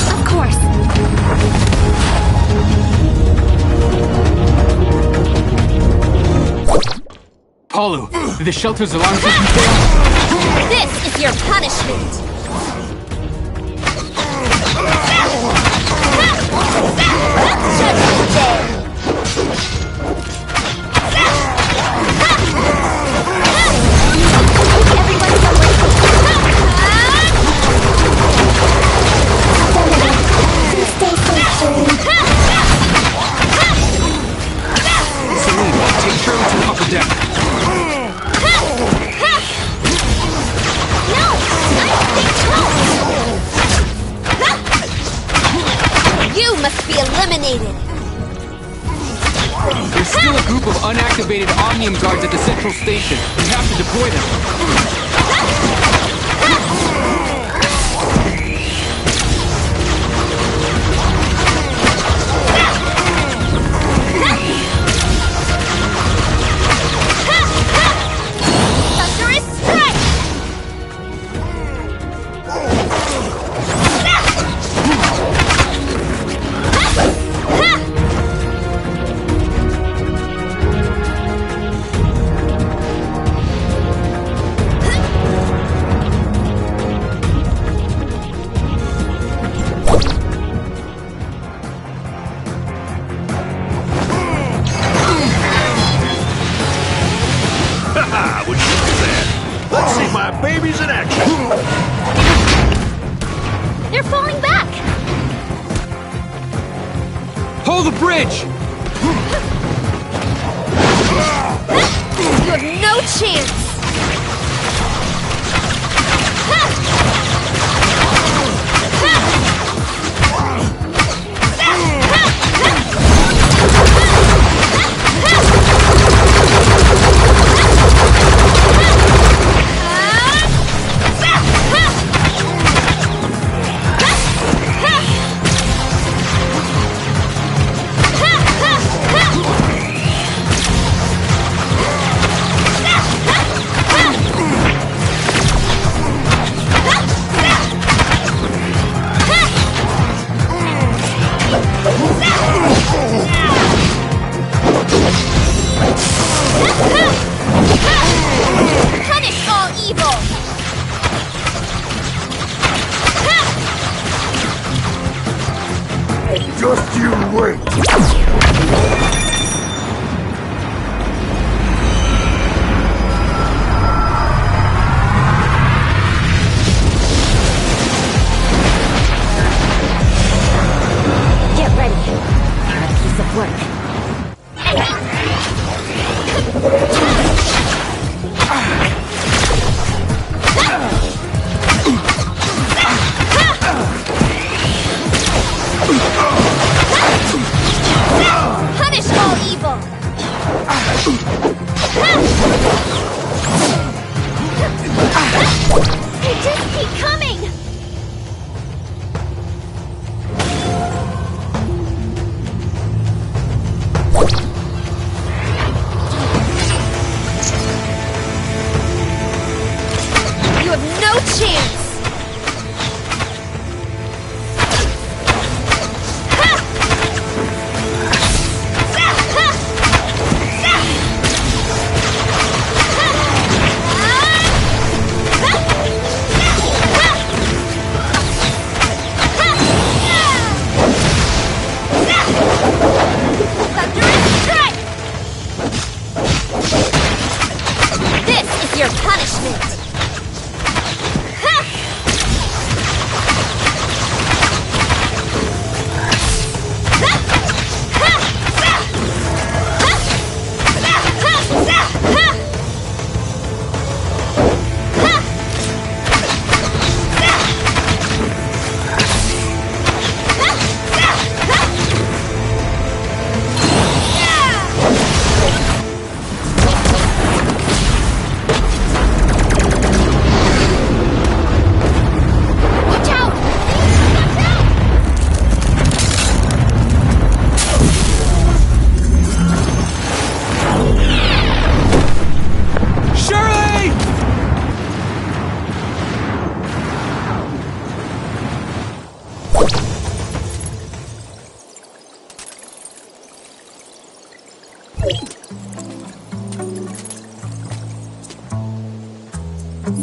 S11: Of course.
S5: Paulu, the shelter's alarm system failed.
S10: This is your punishment. Judgment Day.
S5: Take Shirley to the upper deck.
S10: You must be eliminated.
S5: There's still a group of unactivated Omnium guards at the central station. We have to deploy them.
S8: Babies in action!
S11: They're falling back!
S5: Hold the bridge!
S10: You have no chance! Punish all evil!
S13: Just you wait!
S11: Get ready for a piece of work.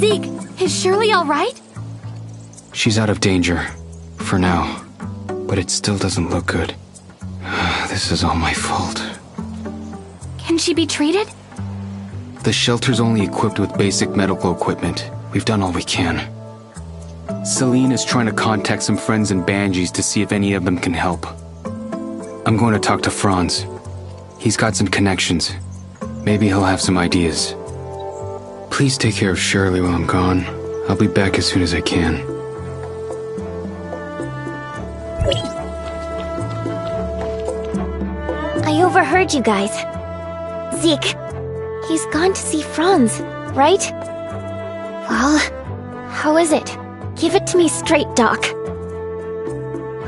S11: Zeke, is Shirley alright?
S5: She's out of danger. For now. But it still doesn't look good. This is all my fault.
S11: Can she be treated?
S5: The shelter's only equipped with basic medical equipment. We've done all we can. Celine is trying to contact some friends in Banshees to see if any of them can help. I'm going to talk to Franz. He's got some connections. Maybe he'll have some ideas. Please take care of Shirley while I'm gone. I'll be back as soon as I can.
S3: I overheard you guys. Zeke, he's gone to see Franz, right? Well, how is it? Give it to me straight, Doc.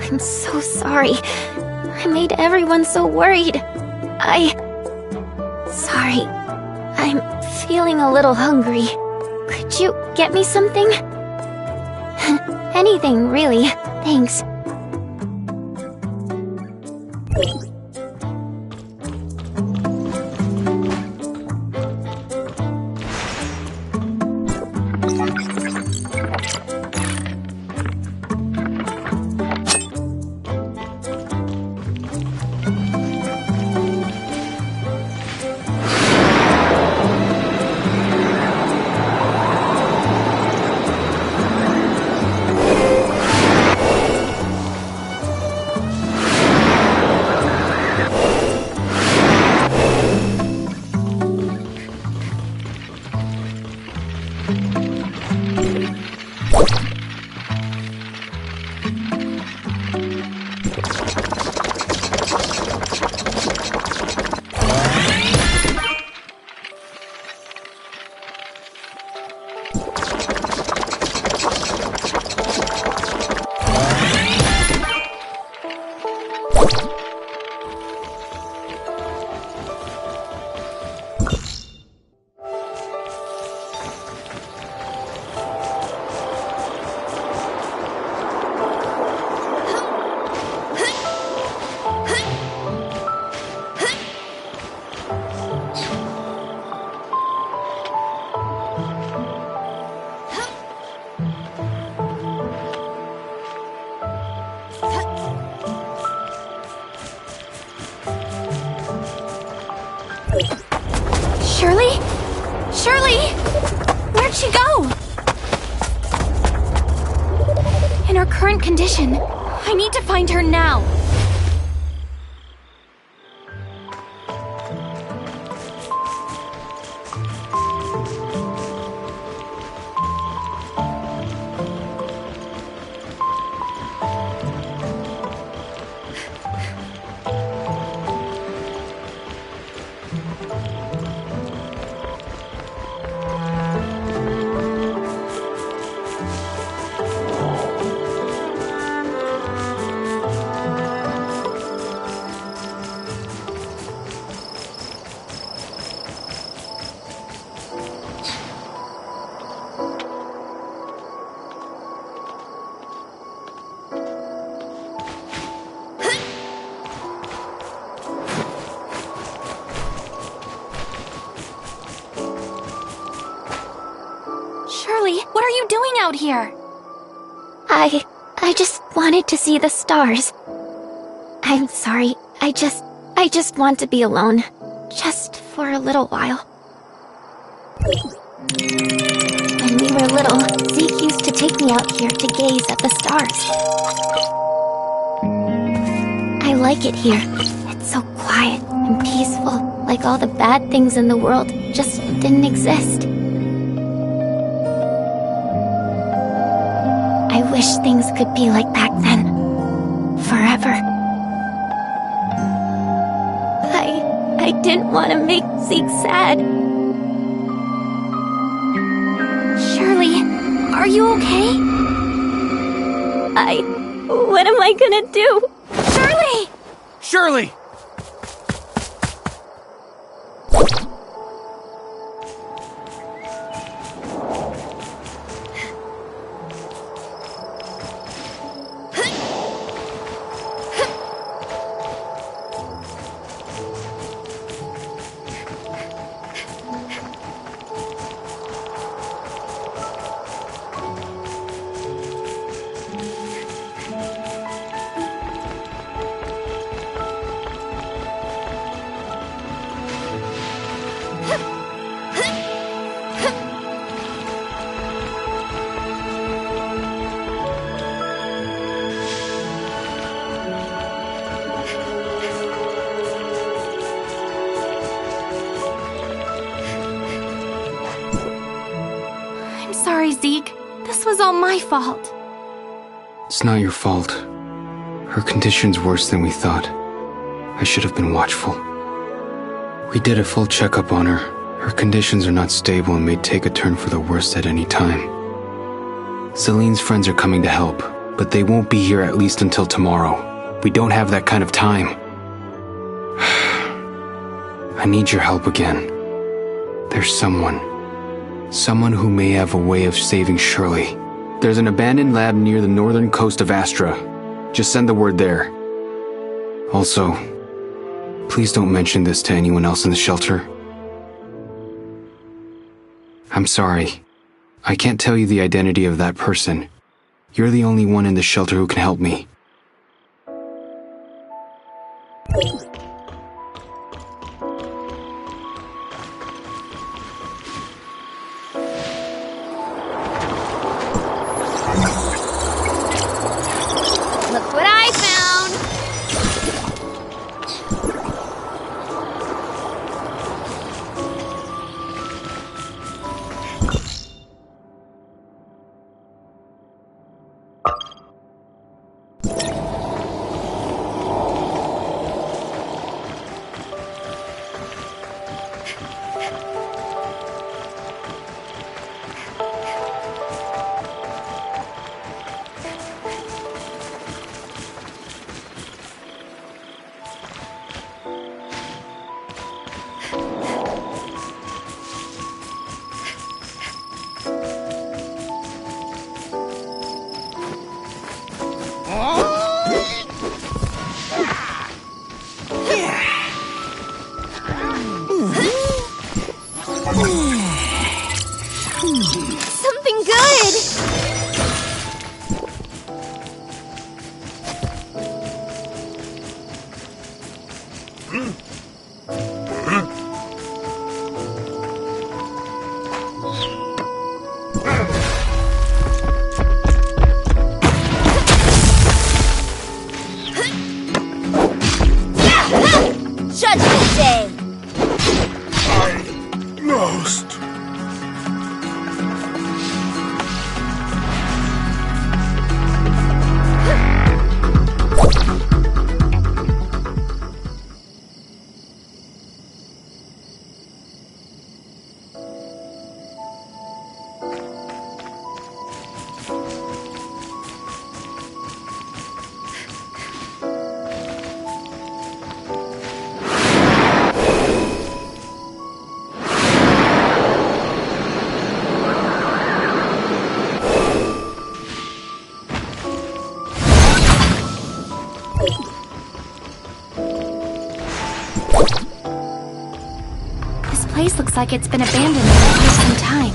S3: I'm so sorry. I made everyone so worried. Sorry. I'm feeling a little hungry. Could you get me something? Anything, really. Thanks. Shirley? Shirley! Where'd she go? In her current condition, I need to find her now. Shirley, what are you doing out here? I just wanted to see the stars. I'm sorry. I just want to be alone. Just for a little while. When we were little, Zeke used to take me out here to gaze at the stars. I like it here. It's so quiet and peaceful, like all the bad things in the world just didn't exist. I wish things could be like back then. Forever. I didn't want to make Zeke sad. Shirley, are you okay? What am I gonna do? Shirley!
S5: Shirley!
S11: was all my fault.
S5: It's not your fault. Her condition's worse than we thought. I should have been watchful. We did a full checkup on her. Her conditions are not stable and may take a turn for the worse at any time. Celine's friends are coming to help, but they won't be here at least until tomorrow. We don't have that kind of time. I need your help again. There's someone who may have a way of saving Shirley. There's an abandoned lab near the northern coast of Astra. Just send the word there. Also, please don't mention this to anyone else in the shelter. I'm sorry. I can't tell you the identity of that person. You're the only one in the shelter who can help me.
S10: Look what I found! Something good! Judgment Day!
S13: Lost.
S11: This place looks like it's been abandoned for quite some time.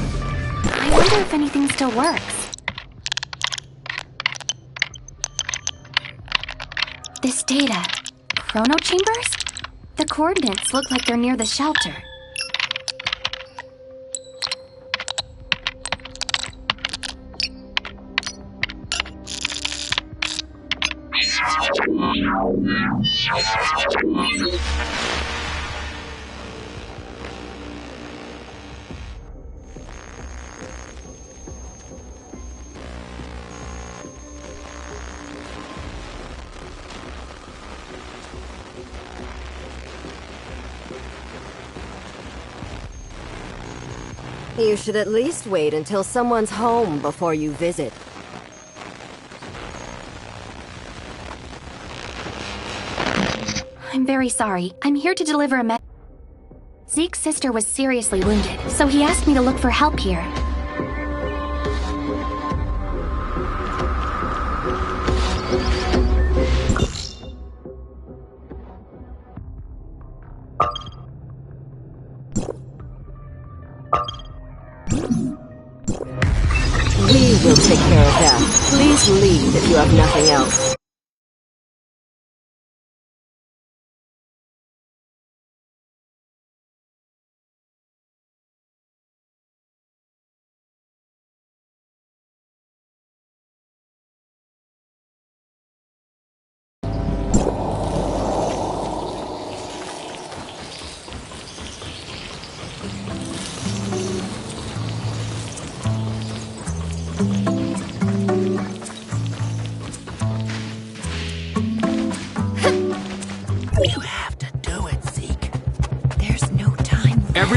S11: I wonder if anything still works. This data. Chrono chambers? The coordinates look like they're near the shelter.
S4: You should at least wait until someone's home before you visit.
S11: I'm very sorry. I'm here to deliver a message. Zeke's sister was seriously wounded, so he asked me to look for help here.
S4: We will take care of that. Please leave if you have nothing else.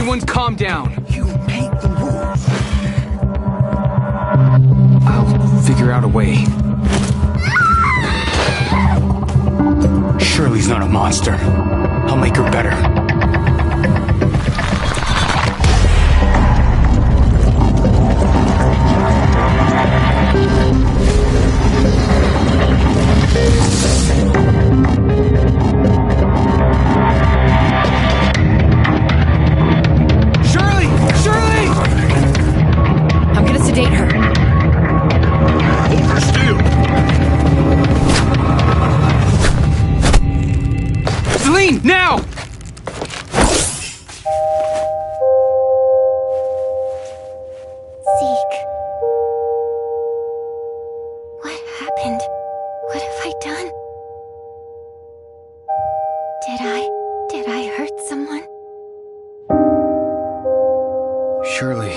S5: Everyone calm down.
S13: You make the rules.
S5: I'll figure out a way. Shirley's not a monster. I'll make her better.
S2: Shirley! Shirley!
S7: I'm gonna sedate her.
S8: Hold her still.
S5: Celine, now!
S3: Zeke. What happened? What have I done? Did I hurt someone?
S5: Shirley.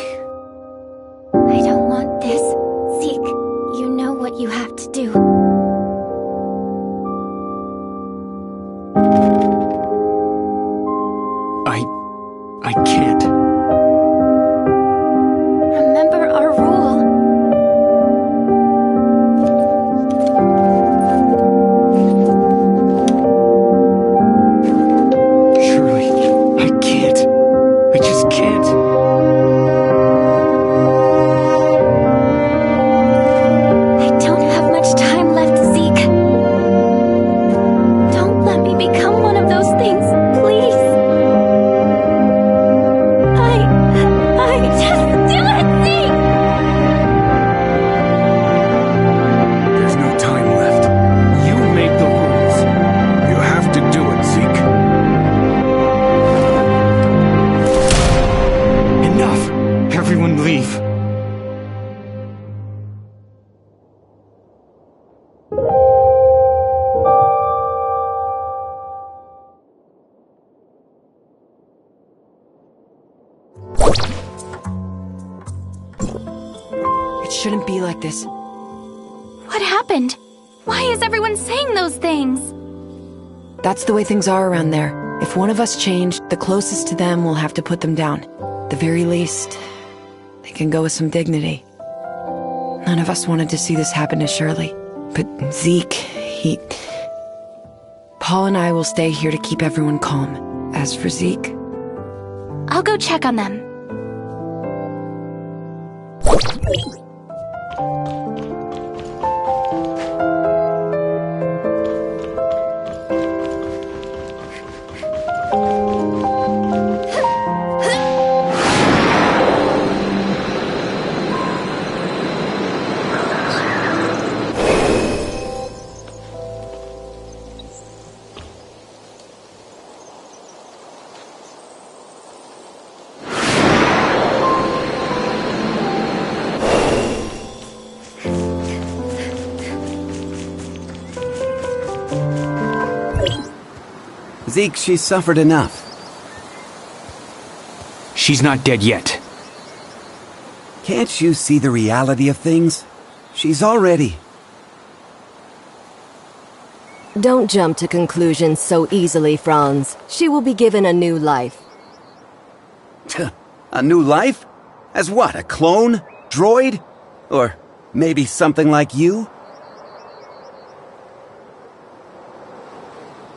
S3: I don't want this. Zeke, you know what you have to do.
S5: I can't.
S3: Remember our rule.
S5: Shirley, I can't. I just can't.
S3: I don't have much time left, Zeke. Don't let me become one of those things, please. Just do it, Zeke!
S1: There's no time left.
S5: You make the rules.
S1: You have to do it, Zeke.
S5: Enough. Everyone leave.
S7: It shouldn't be like this.
S11: What happened? Why is everyone saying those things?
S7: That's the way things are around there. If one of us changed, the closest to them will have to put them down. At the very least, they can go with some dignity. None of us wanted to see this happen to Shirley. But Zeke, Paul and I will stay here to keep everyone calm. As for Zeke...
S11: I'll go check on them.
S12: Zeke, she's suffered enough.
S5: She's not dead yet.
S12: Can't you see the reality of things? She's already...
S4: Don't jump to conclusions so easily, Franz. She will be given a new life.
S12: A new life? As what, a clone? Droid? Or maybe something like you?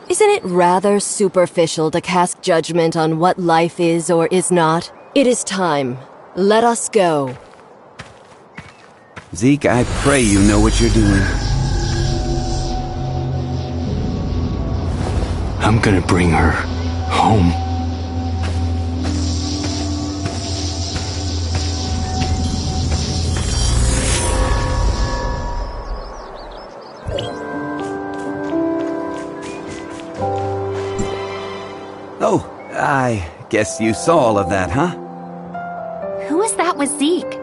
S4: Isn't it rather superficial to cast judgment on what life is or is not? It is time. Let us go.
S12: Zeke, I pray you know what you're doing.
S5: I'm gonna bring her home.
S12: Oh, I guess you saw all of that, huh?
S11: Who was that with Zeke?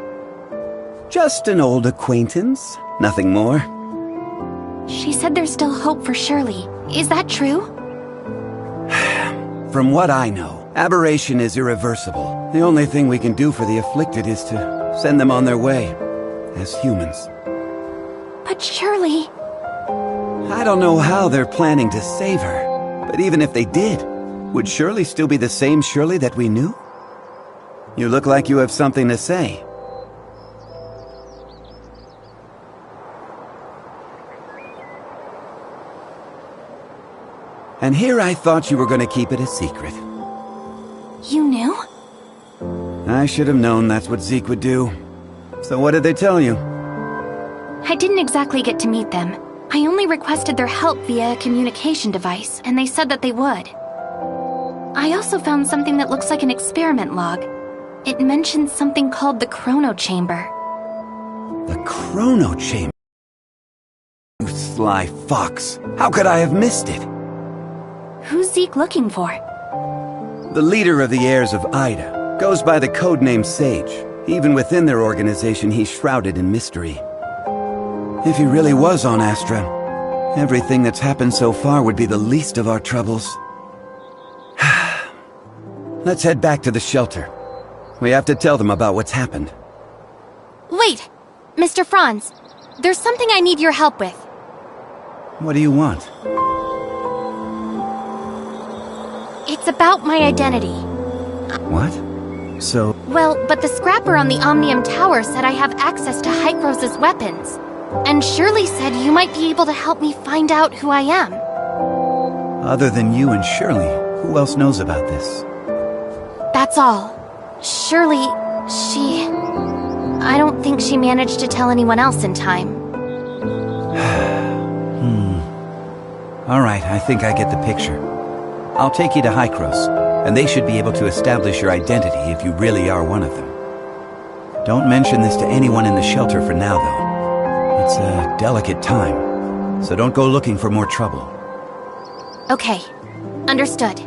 S12: Just an old acquaintance, nothing more.
S11: She said there's still hope for Shirley. Is that true?
S12: From what I know, aberration is irreversible. The only thing we can do for the afflicted is to send them on their way, as humans.
S11: But Shirley...
S12: I don't know how they're planning to save her, but even if they did, would Shirley still be the same Shirley that we knew? You look like you have something to say. And here I thought you were going to keep it a secret.
S11: You knew?
S12: I should have known that's what Zeke would do. So what did they tell you?
S11: I didn't exactly get to meet them. I only requested their help via a communication device, and they said that they would. I also found something that looks like an experiment log. It mentions something called the Chrono Chamber.
S12: The Chrono Chamber? You sly fox. How could I have missed it?
S11: Who's Zeke looking for?
S12: The leader of the heirs of Ida goes by the codename Sage. Even within their organization, he's shrouded in mystery. If he really was on Astra, everything that's happened so far would be the least of our troubles. Let's head back to the shelter. We have to tell them about what's happened.
S11: Wait! Mr. Franz, there's something I need your help with.
S12: What do you want?
S11: It's about my identity.
S12: What? So...
S11: Well, but the scrapper on the Omnium Tower said I have access to Highcross's weapons. And Shirley said you might be able to help me find out who I am.
S12: Other than you and Shirley, who else knows about this?
S11: That's all. Shirley, I don't think she managed to tell anyone else in time.
S12: Alright, I think I get the picture. I'll take you to Highcross, and they should be able to establish your identity if you really are one of them. Don't mention this to anyone in the shelter for now, though. It's a delicate time, so don't go looking for more trouble.
S11: Okay, understood.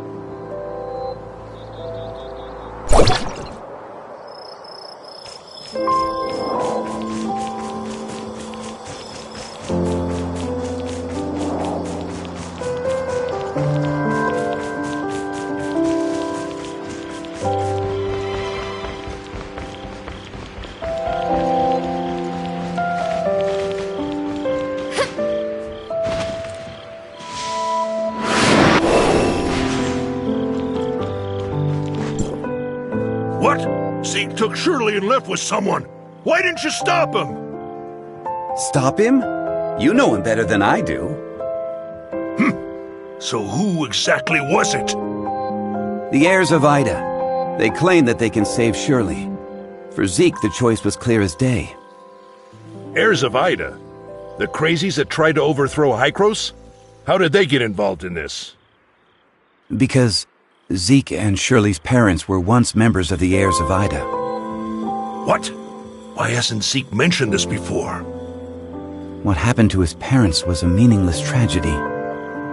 S8: What? Zeke took Shirley and left with someone. Why didn't you stop him?
S12: Stop him? You know him better than I do.
S8: So who exactly was it?
S12: The heirs of Ida. They claim that they can save Shirley. For Zeke, the choice was clear as day.
S8: Heirs of Ida? The crazies that tried to overthrow Highcross? How did they get involved in this?
S12: Because Zeke and Shirley's parents were once members of the heirs of Ida.
S8: What? Why hasn't Zeke mentioned this before?
S12: What happened to his parents was a meaningless tragedy.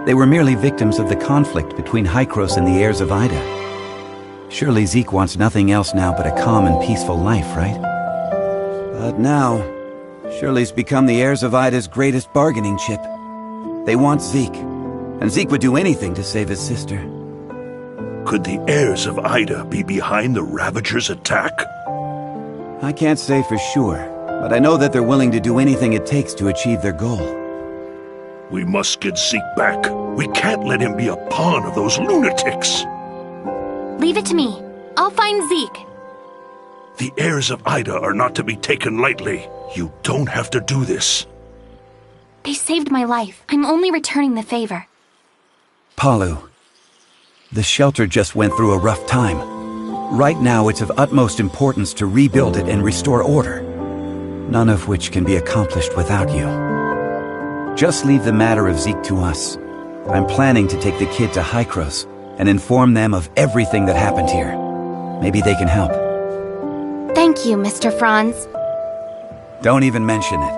S12: They were merely victims of the conflict between Highcross and the heirs of Ida. Surely Zeke wants nothing else now but a calm and peaceful life, right? But now, Shirley's become the heirs of Ida's greatest bargaining chip. They want Zeke, and Zeke would do anything to save his sister.
S8: Could the heirs of Ida be behind the Ravagers' attack?
S12: I can't say for sure, but I know that they're willing to do anything it takes to achieve their goal.
S8: We must get Zeke back. We can't let him be a pawn of those lunatics.
S11: Leave it to me. I'll find Zeke.
S8: The heirs of Ida are not to be taken lightly. You don't have to do this.
S11: They saved my life. I'm only returning the favor.
S12: Palu, the shelter just went through a rough time. Right now, it's of utmost importance to rebuild it and restore order. None of which can be accomplished without you. Just leave the matter of Zeke to us. I'm planning to take the kid to Highcross and inform them of everything that happened here. Maybe they can help.
S11: Thank you, Mr. Franz.
S12: Don't even mention it.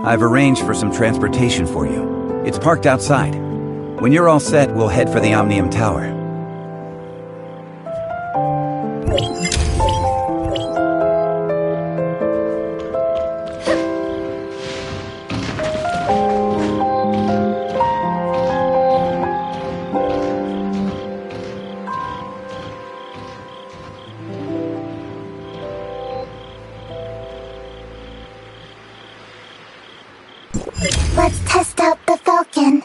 S12: I've arranged for some transportation for you. It's parked outside. When you're all set, we'll head for the Omnium Tower.
S6: Let's test out the Falcon.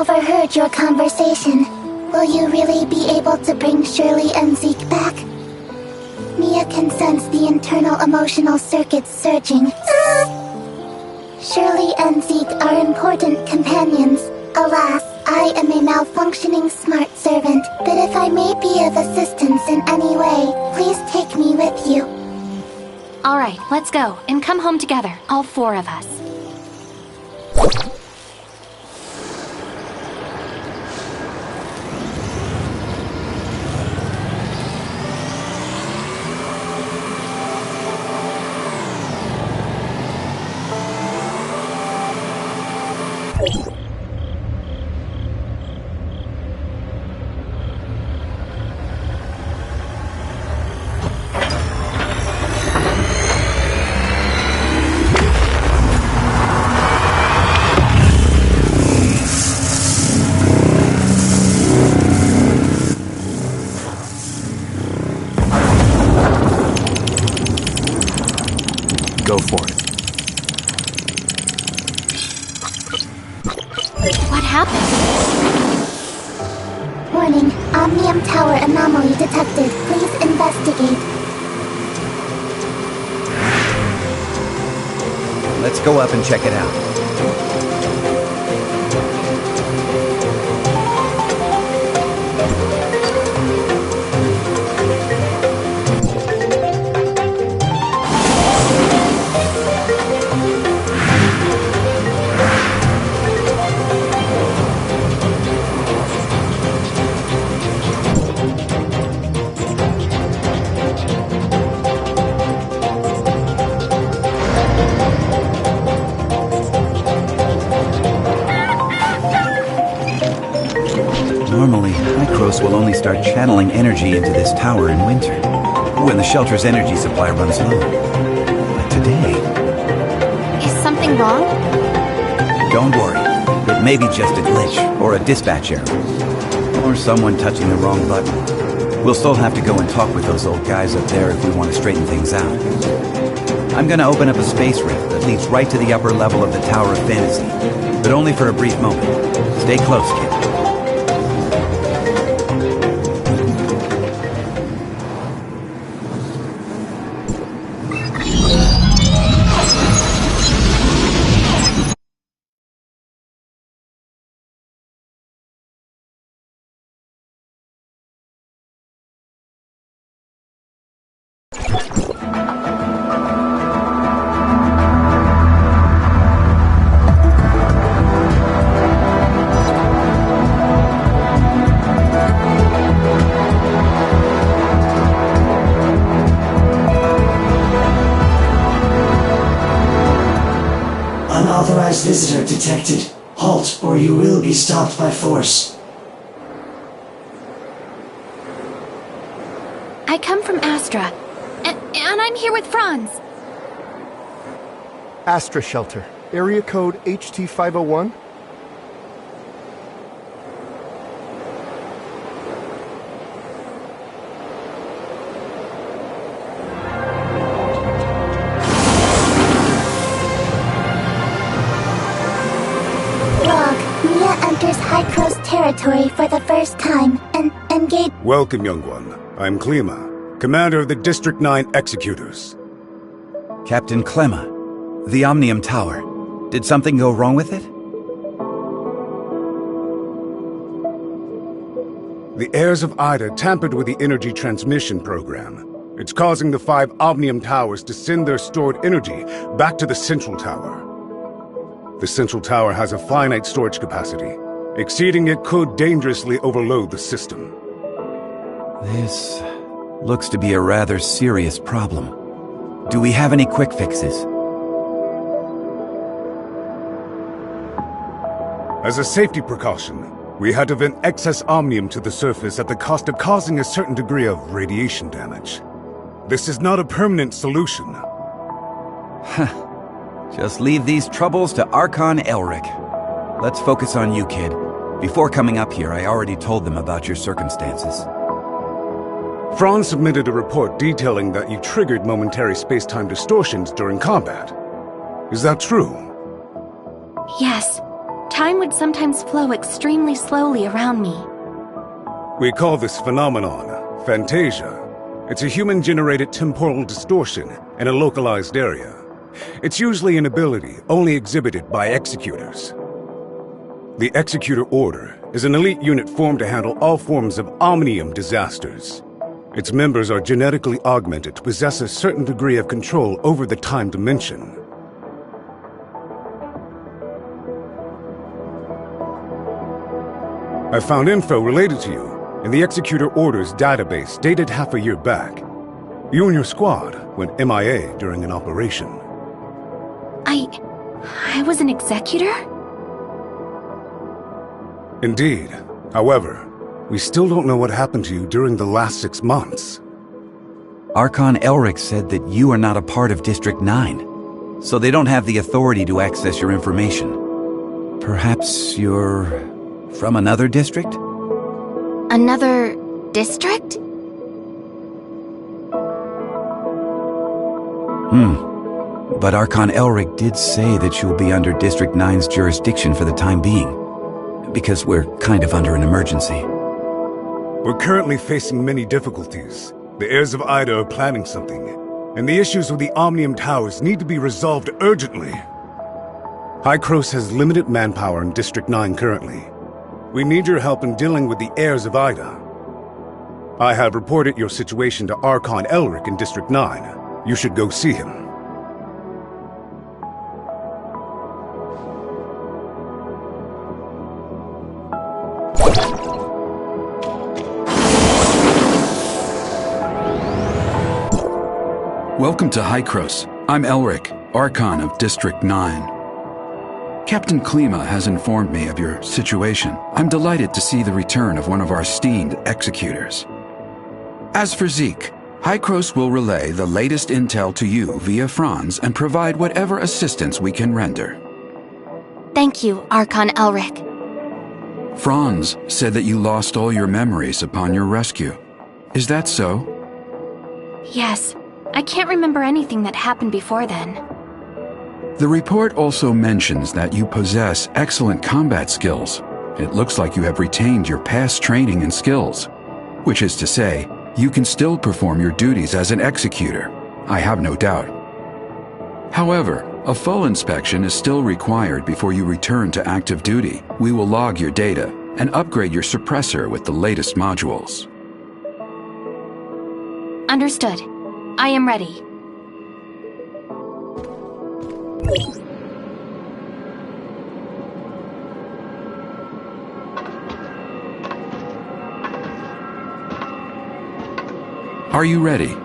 S6: overheard your conversation. Will you really be able to bring Shirley and Zeke back? Mia can sense the internal emotional circuits surging. Shirley and Zeke are important companions. Alas, I am a malfunctioning smart servant, but if I may be of assistance in any way, please take me with you.
S11: Alright, let's go, and come home together, all four of us.
S1: Go for it.
S11: What happened?
S6: Warning, Omnium Tower anomaly detected. Please investigate.
S12: Let's go up and check it out. Normally, Highcross will only start channeling energy into this tower in winter, when the shelter's energy supply runs low. But today...
S11: Is something wrong?
S12: Don't worry. It may be just a glitch, or a dispatch error, or someone touching the wrong button. We'll still have to go and talk with those old guys up there if we want to straighten things out. I'm gonna open up a space rift that leads right to the upper level of the Tower of Fantasy, but only for a brief moment. Stay close, kid.
S9: Unauthorized visitor detected. Halt, or you will be stopped by force.
S11: I come from Astra, and I'm here with Franz.
S16: Astra Shelter. Area code HT501.
S6: Highcross territory for the first time, and engage.
S17: Welcome, young one. I'm Klima, commander of the District 9 Executors.
S12: Captain Klima, the Omnium Tower. Did something go wrong with it?
S17: The heirs of Ida tampered with the energy transmission program. It's causing the 5 Omnium Towers to send their stored energy back to the Central Tower. The Central Tower has a finite storage capacity. Exceeding it could dangerously overload the system.
S12: This looks to be a rather serious problem. Do we have any quick fixes?
S17: As a safety precaution, we had to vent excess omnium to the surface at the cost of causing a certain degree of radiation damage. This is not a permanent solution.
S12: Just leave these troubles to Archon Elric. Let's focus on you, kid. Before coming up here, I already told them about your circumstances.
S17: Franz submitted a report detailing that you triggered momentary space-time distortions during combat. Is that true?
S11: Yes. time would sometimes flow extremely slowly around me.
S17: We call this phenomenon phantasia. It's a human-generated temporal distortion in a localized area. It's usually an ability only exhibited by executors. The Executor Order is an elite unit formed to handle all forms of omnium disasters. Its members are genetically augmented to possess a certain degree of control over the time dimension. I found info related to you in the Executor Order's database dated half a year back. You and your squad went MIA during an operation.
S11: I was an executor?
S17: Indeed. However, we still don't know what happened to you during the last 6 months.
S12: Archon Elric said that you are not a part of District 9, so they don't have the authority to access your information. Perhaps you're from another district?
S11: Another district?
S12: But Archon Elric did say that you'll be under District 9's jurisdiction for the time being, because we're kind of under an emergency.
S17: We're currently facing many difficulties. The heirs of Ida are planning something, and the issues with the Omnium Towers need to be resolved urgently. Highcross has limited manpower in District 9 currently. We need your help in dealing with the heirs of Ida. I have reported your situation to Archon Elric in District 9. You should go see him.
S1: Welcome to Highcross. I'm Elric, Archon of District 9. Captain Klima has informed me of your situation. I'm delighted to see the return of one of our esteemed executors. As for Zeke, Highcross will relay the latest intel to you via Franz and provide whatever assistance we can render.
S11: Thank you, Archon Elric.
S1: Franz said that you lost all your memories upon your rescue. Is that so?
S11: Yes. I can't remember anything that happened before then.
S1: The report also mentions that you possess excellent combat skills. It looks like you have retained your past training and skills, which is to say, you can still perform your duties as an executor. I have no doubt. However, a full inspection is still required before you return to active duty. We will log your data and upgrade your suppressor with the latest modules.
S11: Understood. I am ready.
S1: Are you ready?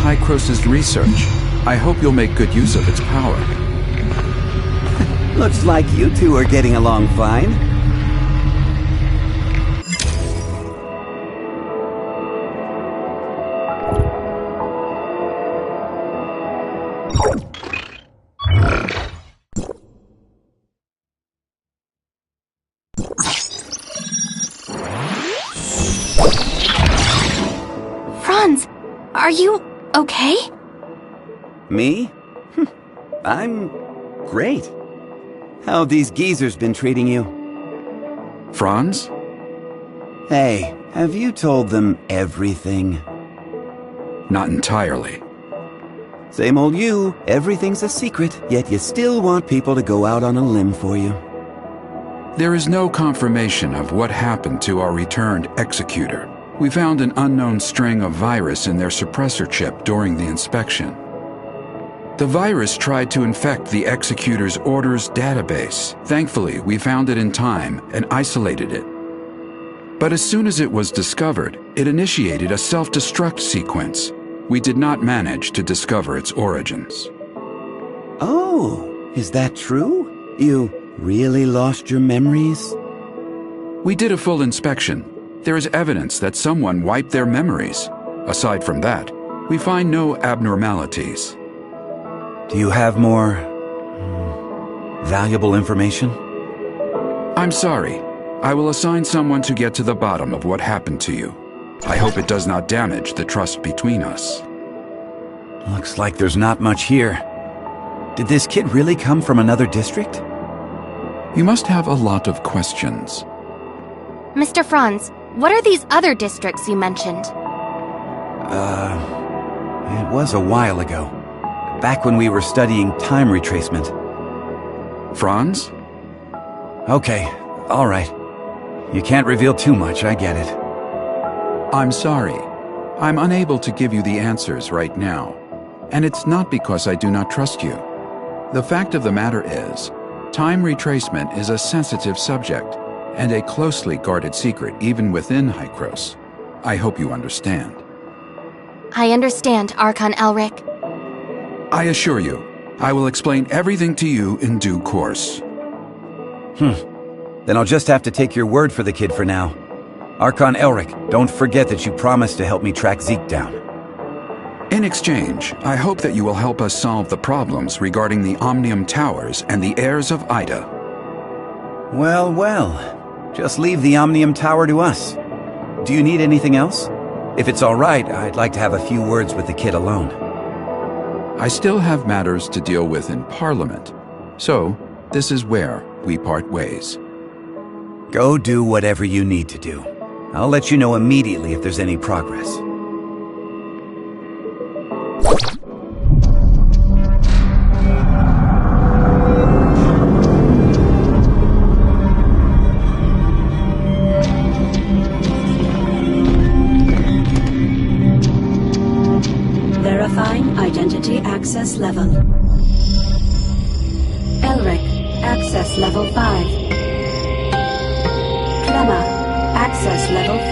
S1: Highcross's research. I hope you'll make good use of its power.
S12: Looks like you two are getting along fine.
S11: Franz, are you okay?
S12: Me? I'm great. How have these geezers been treating you?
S1: Franz?
S12: Hey, have you told them everything?
S1: Not entirely.
S12: Same old you. Everything's a secret, yet you still want people to go out on a limb for you.
S1: There is no confirmation of what happened to our returned executor. We found an unknown string of virus in their suppressor chip during the inspection. The virus tried to infect the executor's orders database. Thankfully, we found it in time and isolated it. But as soon as it was discovered, it initiated a self-destruct sequence. We did not manage to discover its origins.
S12: Oh, is that true? You really lost your memories?
S1: We did a full inspection. There is evidence that someone wiped their memories. Aside from that, we find no abnormalities.
S18: Do you have more valuable information?
S1: I'm sorry. I will assign someone to get to the bottom of what happened to you. I hope it does not damage the trust between us.
S18: Looks like there's not much here. Did this kid really come from another district?
S1: You must have a lot of questions.
S11: Mr. Franz, what are these other districts you mentioned?
S18: It was a while ago. Back when we were studying time retracement.
S1: Franz?
S18: Okay, all right. You can't reveal too much, I get it.
S1: I'm sorry. I'm unable to give you the answers right now. And it's not because I do not trust you. The fact of the matter is, time retracement is a sensitive subject, and a closely guarded secret even within Highcross. I hope you understand.
S11: I understand, Archon Elric.
S1: I assure you, I will explain everything to you in due course.
S18: Then I'll just have to take your word for the kid for now. Archon Elric, don't forget that you promised to help me track Zeke down.
S1: In exchange, I hope that you will help us solve the problems regarding the Omnium Towers and the heirs of Ida.
S18: Well, well. Just leave the Omnium Tower to us. Do you need anything else? If it's all right, I'd like to have a few words with the kid alone.
S1: I still have matters to deal with in Parliament, so this is where we part ways.
S18: Go do whatever you need to do. I'll let you know immediately if there's any progress.
S14: Verifying identity access level. Elric, access level 5. Clemma, access level 4.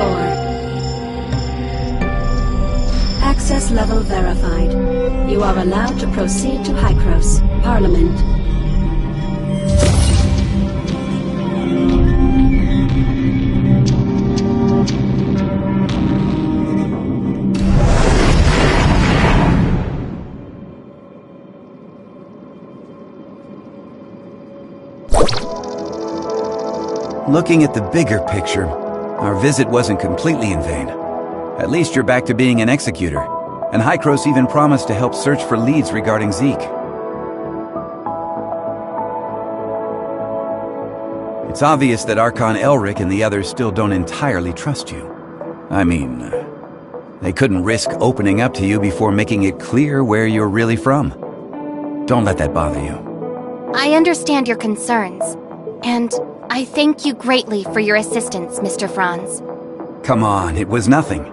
S14: Access level verified. You are allowed to proceed to Highcross, Parliament.
S18: Looking at the bigger picture, our visit wasn't completely in vain. At least you're back to being an executor, and Highcross even promised to help search for leads regarding Zeke. It's obvious that Archon Elric and the others still don't entirely trust you. I mean, they couldn't risk opening up to you before making it clear where you're really from. Don't let that bother you.
S11: I understand your concerns, and I thank you greatly for your assistance, Mr. Franz.
S18: Come on, it was nothing.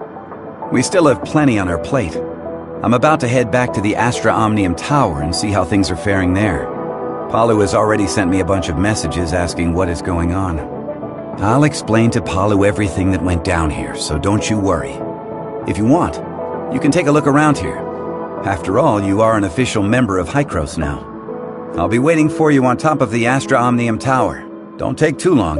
S18: We still have plenty on our plate. I'm about to head back to the Astra Omnium Tower and see how things are faring there. Palu has already sent me a bunch of messages asking what is going on. I'll explain to Palu everything that went down here, so don't you worry. If you want, you can take a look around here. After all, you are an official member of Highcross now. I'll be waiting for you on top of the Astra Omnium Tower. Don't take too long.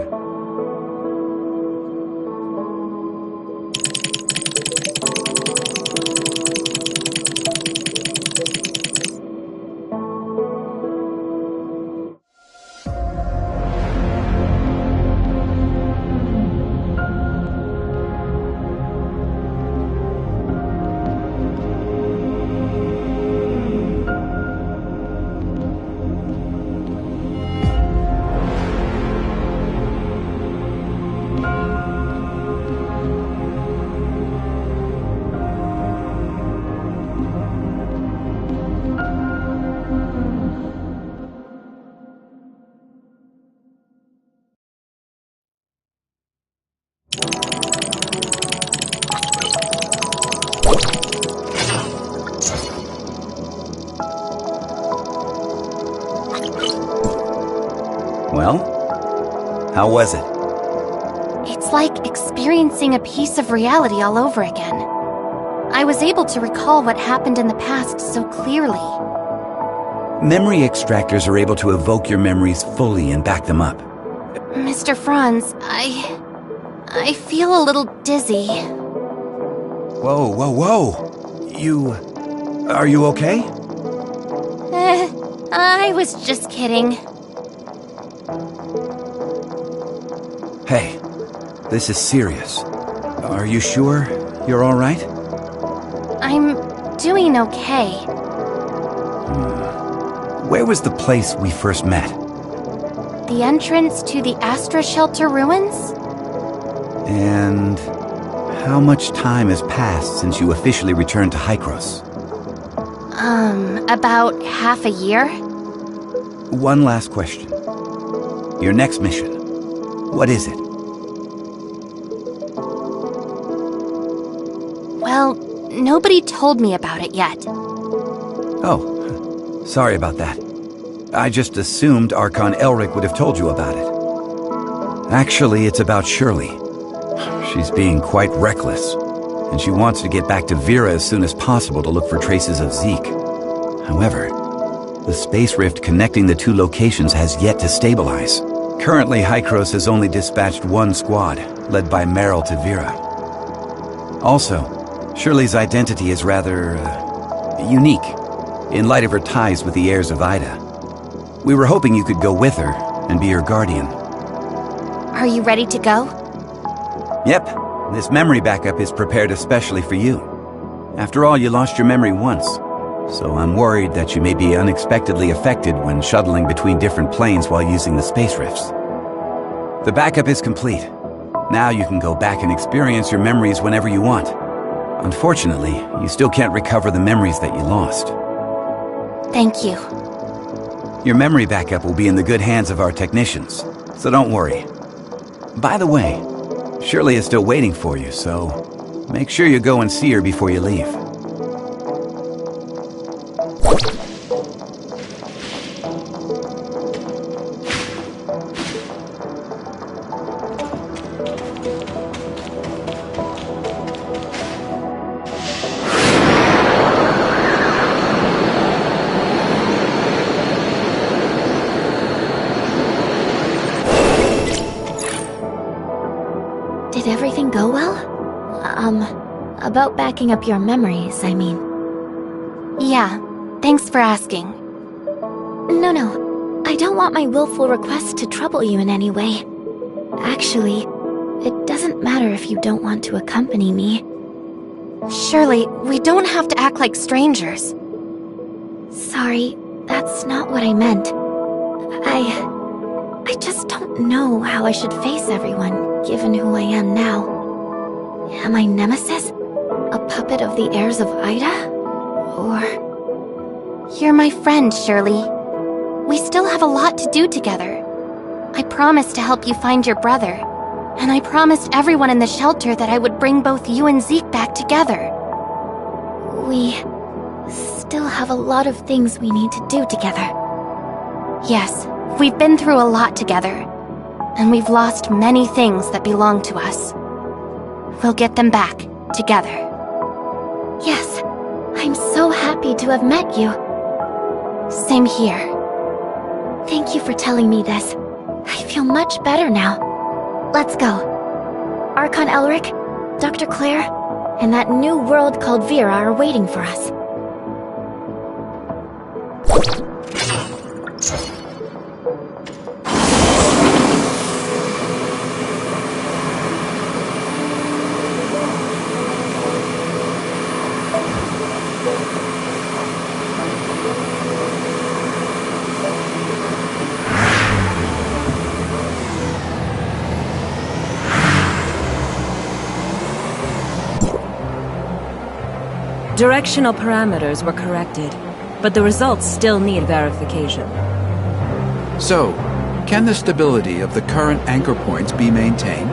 S18: Well, how was it?
S11: It's like experiencing a piece of reality all over again. I was able to recall what happened in the past so clearly.
S18: Memory extractors are able to evoke your memories fully and back them up.
S11: Mr. Franz, I feel a little dizzy.
S18: Whoa, whoa, whoa! Are you okay?
S11: I was just kidding.
S18: Hey, this is serious. Are you sure you're alright?
S11: I'm doing okay.
S18: Where was the place we first met?
S11: The entrance to the Astra shelter ruins?
S18: And how much time has passed since you officially returned to Highcross?
S11: About half a year?
S18: One last question. Your next mission, what is it?
S11: Well, nobody told me about it yet.
S18: Oh, sorry about that. I just assumed Archon Elric would have told you about it. Actually, it's about Shirley. She's being quite reckless, and she wants to get back to Vera as soon as possible to look for traces of Zeke. However, the space rift connecting the two locations has yet to stabilize. Currently, Highcross has only dispatched one squad, led by Meryl to Vera. Also, Shirley's identity is rather unique, in light of her ties with the heirs of Ida. We were hoping you could go with her and be her guardian.
S11: Are you ready to go?
S18: Yep, this memory backup is prepared especially for you. After all, you lost your memory once, so I'm worried that you may be unexpectedly affected when shuttling between different planes while using the space rifts. The backup is complete. Now you can go back and experience your memories whenever you want. Unfortunately, you still can't recover the memories that you lost.
S11: Thank you.
S18: Your memory backup will be in the good hands of our technicians, so don't worry. By the way, Shirley is still waiting for you, so make sure you go and see her before you leave.
S3: Did everything go well? About backing up your memories, I mean.
S11: Yeah, thanks for asking.
S3: No. I don't want my willful request to trouble you in any way. Actually, it doesn't matter if you don't want to accompany me.
S11: Shirley, we don't have to act like strangers.
S3: Sorry, that's not what I meant. I just don't know how I should face everyone, given who I am now. Am I Nemesis? A puppet of the heirs of Ida? Or...
S11: You're my friend, Shirley. We still have a lot to do together. I promised to help you find your brother, and I promised everyone in the shelter that I would bring both you and Zeke back together.
S3: We still have a lot of things we need to do together.
S11: Yes, we've been through a lot together, and we've lost many things that belong to us. We'll get them back, together.
S3: Yes, I'm so happy to have met you.
S11: Same here.
S3: Thank you for telling me this. I feel much better now. Let's go. Archon Elric, Dr. Claire, and that new world called Vera are waiting for us.
S19: Directional parameters were corrected, but the results still need verification.
S1: So, can the stability of the current anchor points be maintained?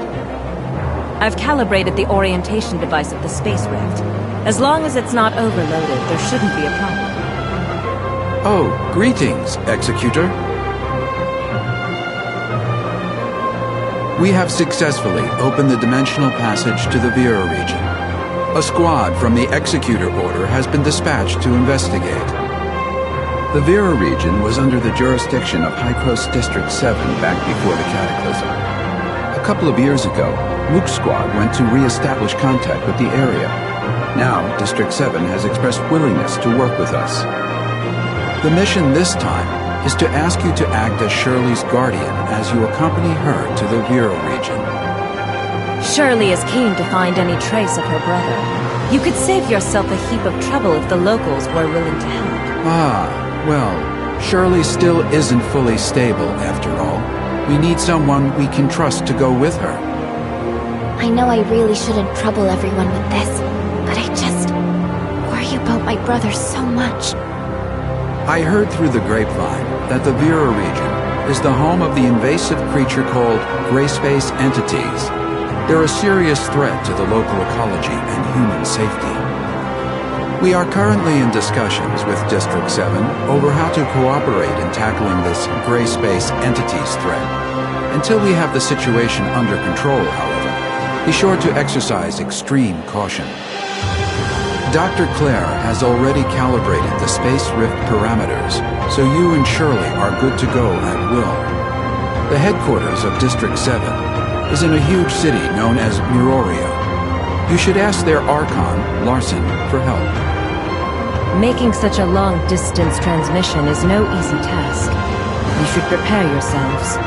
S19: I've calibrated the orientation device of the space rift. As long as it's not overloaded, there shouldn't be a problem.
S1: Oh, greetings, Executor. We have successfully opened the dimensional passage to the Vera region. A squad from the Executor Order has been dispatched to investigate. The Vera region was under the jurisdiction of Highcross District 7 back before the Cataclysm. A couple of years ago, Mook Squad went to re-establish contact with the area. Now, District 7 has expressed willingness to work with us. The mission this time is to ask you to act as Shirley's guardian as you accompany her to the Vera region.
S19: Shirley is keen to find any trace of her brother. You could save yourself a heap of trouble if the locals were willing to help.
S1: Ah, well, Shirley still isn't fully stable after all. We need someone we can trust to go with her.
S3: I know I really shouldn't trouble everyone with this, but I just worry about my brother so much.
S1: I heard through the grapevine that the Vera region is the home of the invasive creature called gray space entities. They're a serious threat to the local ecology and human safety. We are currently in discussions with District 7 over how to cooperate in tackling this gray space entities threat. Until we have the situation under control, however, be sure to exercise extreme caution. Dr. Claire has already calibrated the space rift parameters, so you and Shirley are good to go at will. The headquarters of District 7 is in a huge city known as Miroria. You should ask their Archon, Larson, for help.
S19: Making such a long-distance transmission is no easy task. You should prepare yourselves.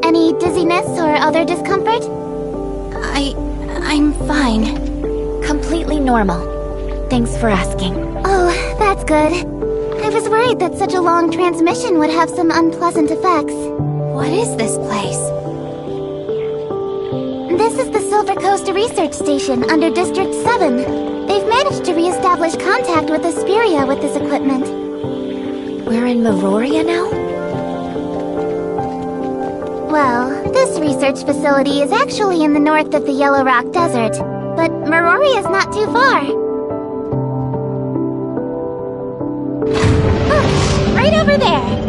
S3: Any dizziness or other discomfort?
S11: I'm fine.
S3: Completely normal. Thanks for asking. Oh, that's good. I was worried that such a long transmission would have some unpleasant effects.
S11: What is this place?
S3: This is the Silver Coast Research Station under District 7. They've managed to re-establish contact with Asperia with this equipment.
S19: We're in Miroria now?
S3: Well, this research facility is actually in the north of the Yellow Rock Desert, but Miroria is not too far. Look, right over there.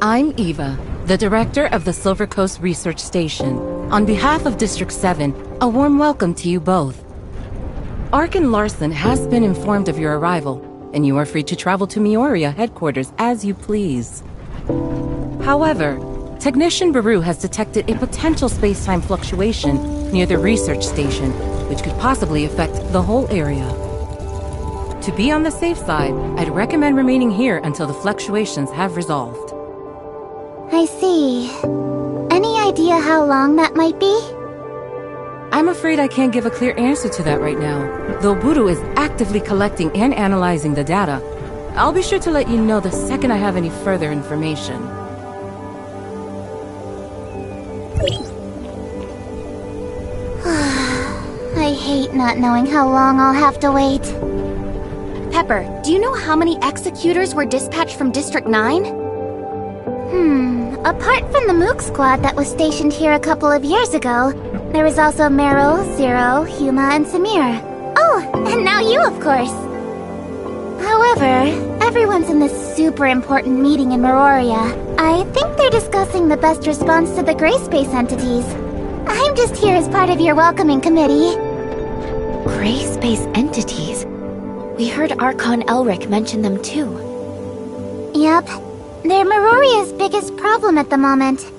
S20: I'm Eva, the director of the Silver Coast Research Station. On behalf of District 7, a warm welcome to you both. Archon Larson has been informed of your arrival, and you are free to travel to Miroria headquarters as you please. However, Technician Baru has detected a potential space-time fluctuation near the research station, which could possibly affect the whole area. To be on the safe side, I'd recommend remaining here until the fluctuations have resolved.
S3: I see. Any idea how long that might be?
S20: I'm afraid I can't give a clear answer to that right now, though Buru is actively collecting and analyzing the data. I'll be sure to let you know the second I have any further information.
S3: I hate not knowing how long I'll have to wait.
S11: Pepper, do you know how many executors were dispatched from District 9?
S3: Apart from the Mook Squad that was stationed here a couple of years ago, there was also Meryl, Zero, Huma, and Samir. Oh, and now you, of course. However, everyone's in this super important meeting in Miroria. I think they're discussing the best response to the gray space entities. I'm just here as part of your welcoming committee.
S19: Gray space entities? We heard Archon Elric mention them too.
S3: Yep. They're Miroria's biggest problem at the moment.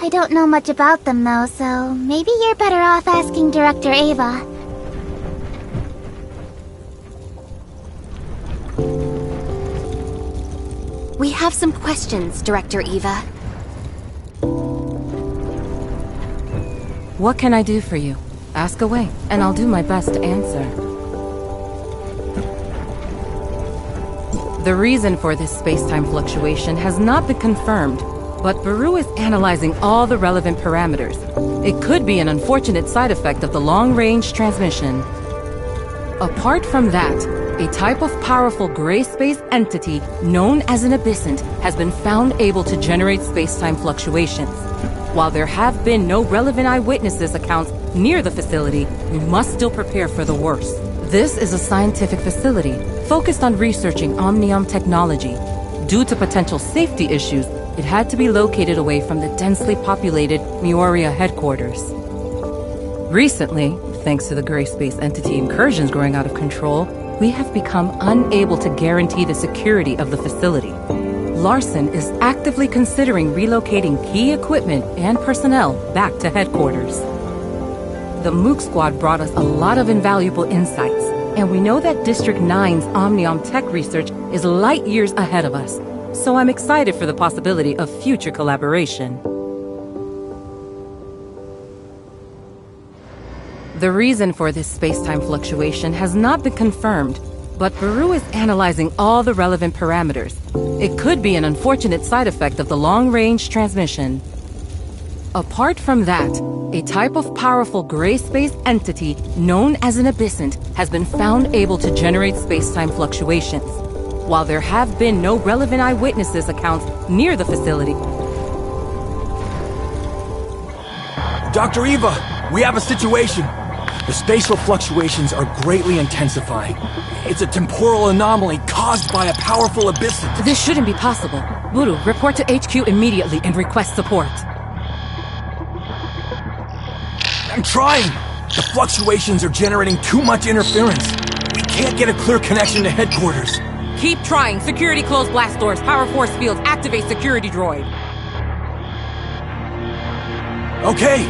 S3: I don't know much about them though, so maybe you're better off asking Director Ava.
S11: We have some questions, Director Eva.
S20: What can I do for you? Ask away, and I'll do my best to answer. The reason for this space-time fluctuation has not been confirmed, but Baru is analyzing all the relevant parameters. It could be an unfortunate side effect of the long-range transmission. Apart from that, a type of powerful gray space entity known as an abyssant has been found able to generate space-time fluctuations. While there have been no relevant eyewitnesses accounts near the facility, we must still prepare for the worst. This is a scientific facility focused on researching omnium technology. Due to potential safety issues, it had to be located away from the densely populated Miroria headquarters. Recently, thanks to the gray space entity incursions growing out of control, we have become unable to guarantee the security of the facility. Larson is actively considering relocating key equipment and personnel back to headquarters. The Mook Squad brought us a lot of invaluable insights, and we know that District 9's Omnium tech research is light years ahead of us, so I'm excited for the possibility of future collaboration. The reason for this space-time fluctuation has not been confirmed, but Baru is analyzing all the relevant parameters. It could be an unfortunate side effect of the long-range transmission. Apart from that, a type of powerful gray space entity known as an abyssant has been found able to generate space-time fluctuations. While there have been no relevant eyewitnesses accounts near the facility.
S2: Dr. Eva, we have a situation. The spatial fluctuations are greatly intensifying. It's a temporal anomaly caused by a powerful abyssant.
S20: This shouldn't be possible. Buru, report to HQ immediately and request support.
S2: I'm trying! The fluctuations are generating too much interference. We can't get a clear connection to headquarters.
S20: Keep trying. Security close blast doors. Power force fields. Activate security droid.
S2: Okay.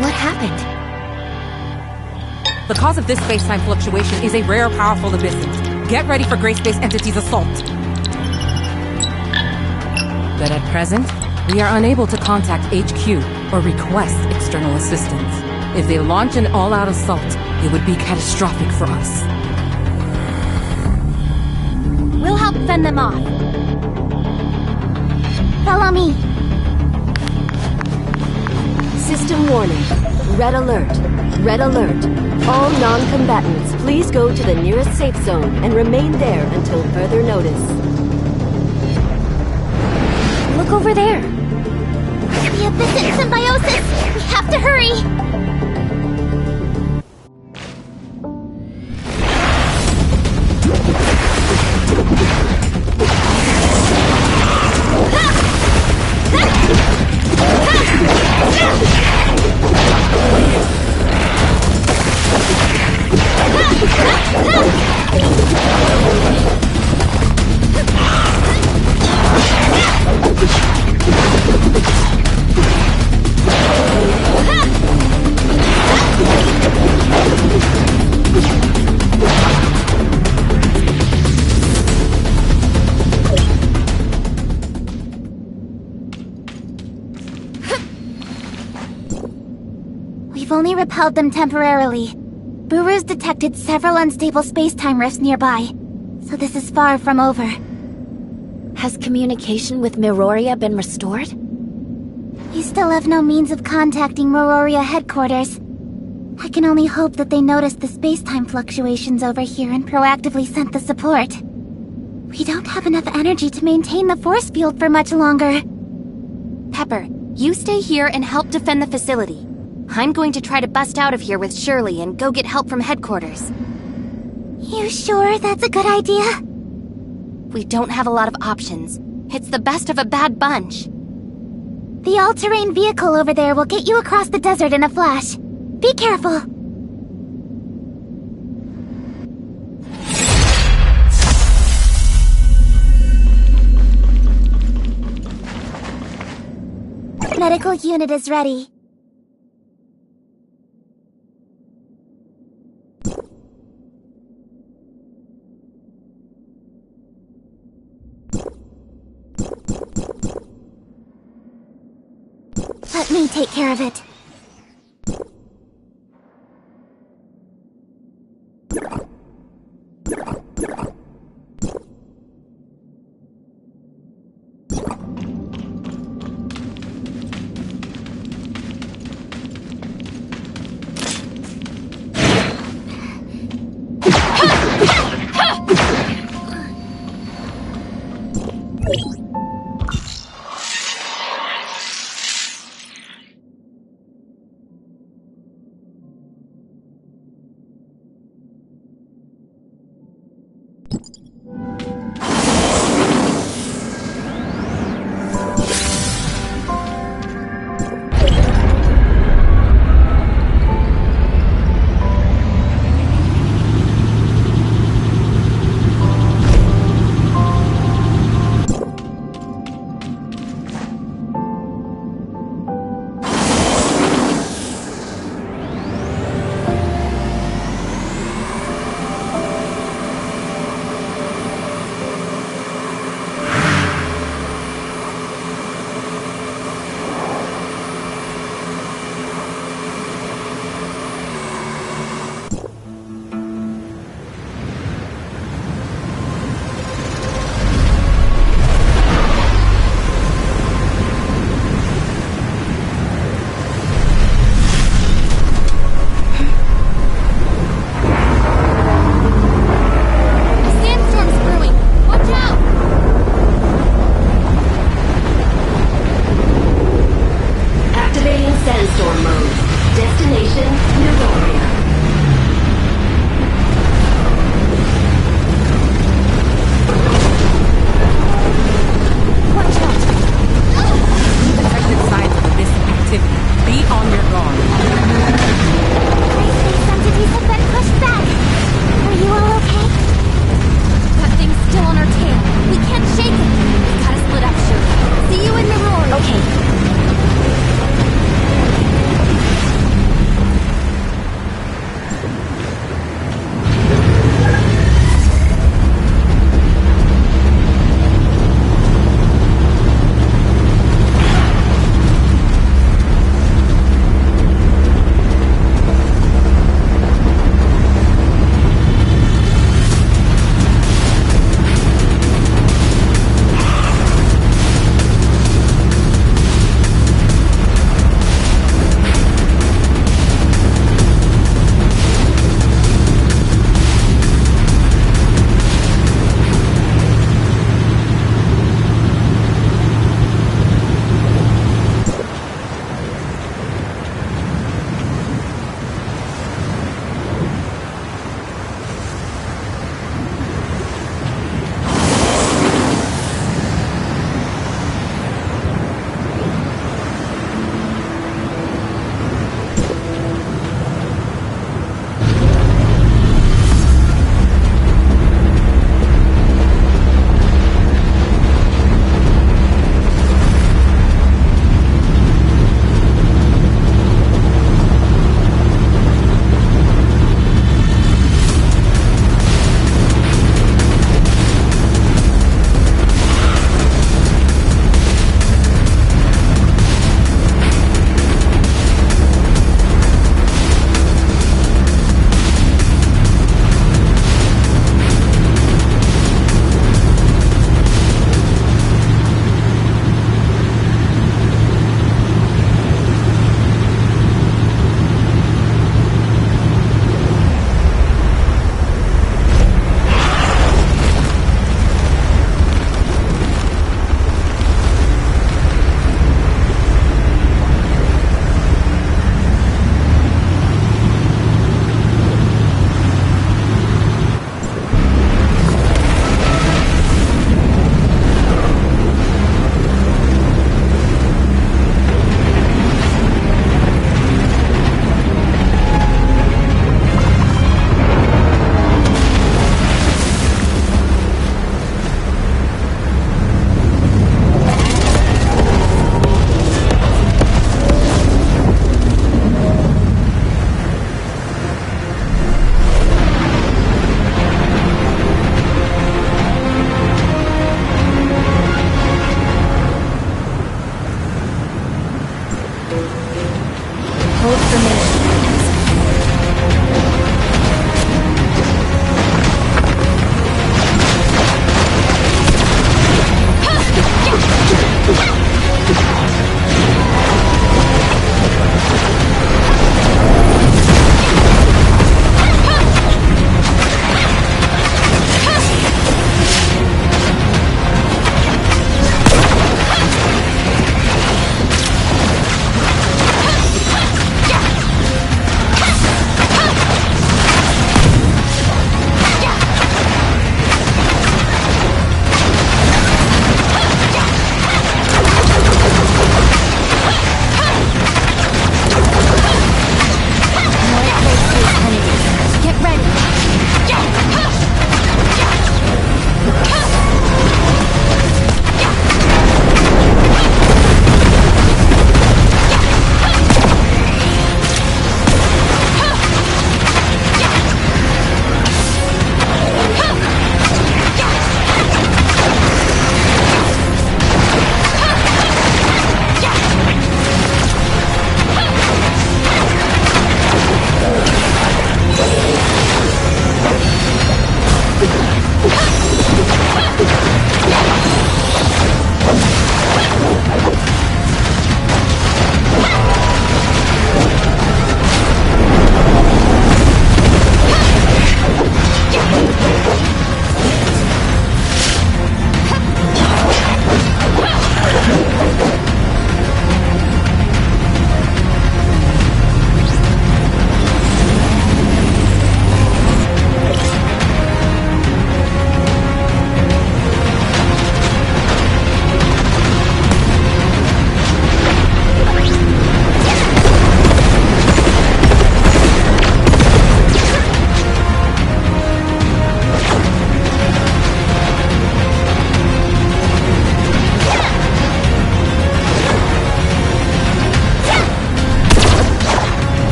S11: What happened?
S20: The cause of this space-time fluctuation is a rare, powerful abyssant. Get ready for gray space entity's assault. But at present, we are unable to contact HQ or request external assistance. If they launch an all-out assault, it would be catastrophic for us.
S11: We'll help fend them off.
S3: Follow me.
S4: System warning. Red alert. Red alert. All non-combatants, please go to the nearest safe zone and remain there until further notice.
S3: Look over there. The abyssant symbiosis! We have to hurry! We've only repelled them temporarily. Buru's detected several unstable space-time rifts nearby, so this is far from over.
S11: Has communication with Miroria been restored?
S3: We still have no means of contacting Miroria headquarters. I can only hope that they noticed the space-time fluctuations over here and proactively sent the support. We don't have enough energy to maintain the force field for much longer.
S11: Pepper, you stay here and help defend the facility. I'm going to try to bust out of here with Shirley and go get help from headquarters.
S3: You sure that's a good idea?
S11: We don't have a lot of options. It's the best of a bad bunch.
S3: The all-terrain vehicle over there will get you across the desert in a flash. Be careful. Medical unit is ready. Let me take care of it.
S4: Sandstorm mode. Destination, Miroria.
S20: Watch out! Detected signs of abyssal activity. Be on your guard.
S3: Space entities have been pushed back. Are you all okay?
S11: That thing's still on our tail. We can't shake it. We gotta split up, Shirley. See you in Miroria.
S3: Okay.
S11: Hold formation.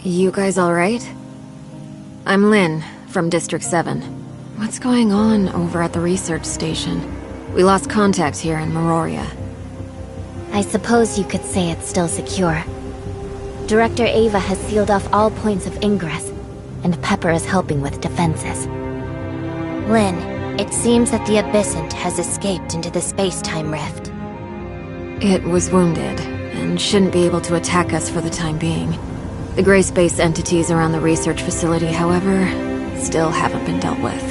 S4: You guys alright? I'm Lynn, from District 7. What's going on over at the research station? We lost contact here in Miroria.
S3: I suppose you could say it's still secure. Director Ava has sealed off all points of ingress, and Pepper is helping with defenses. Lynn, it seems that the abyssant has escaped into the space-time rift.
S4: It was wounded, and shouldn't be able to attack us for the time being. The gray space entities around the research facility, however, still haven't been dealt with.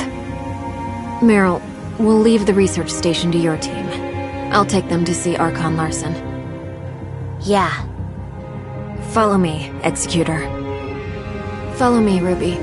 S4: Meryl, we'll leave the research station to your team. I'll take them to see Archon Larson.
S3: Yeah.
S4: Follow me, Executor. Follow me, Ruby.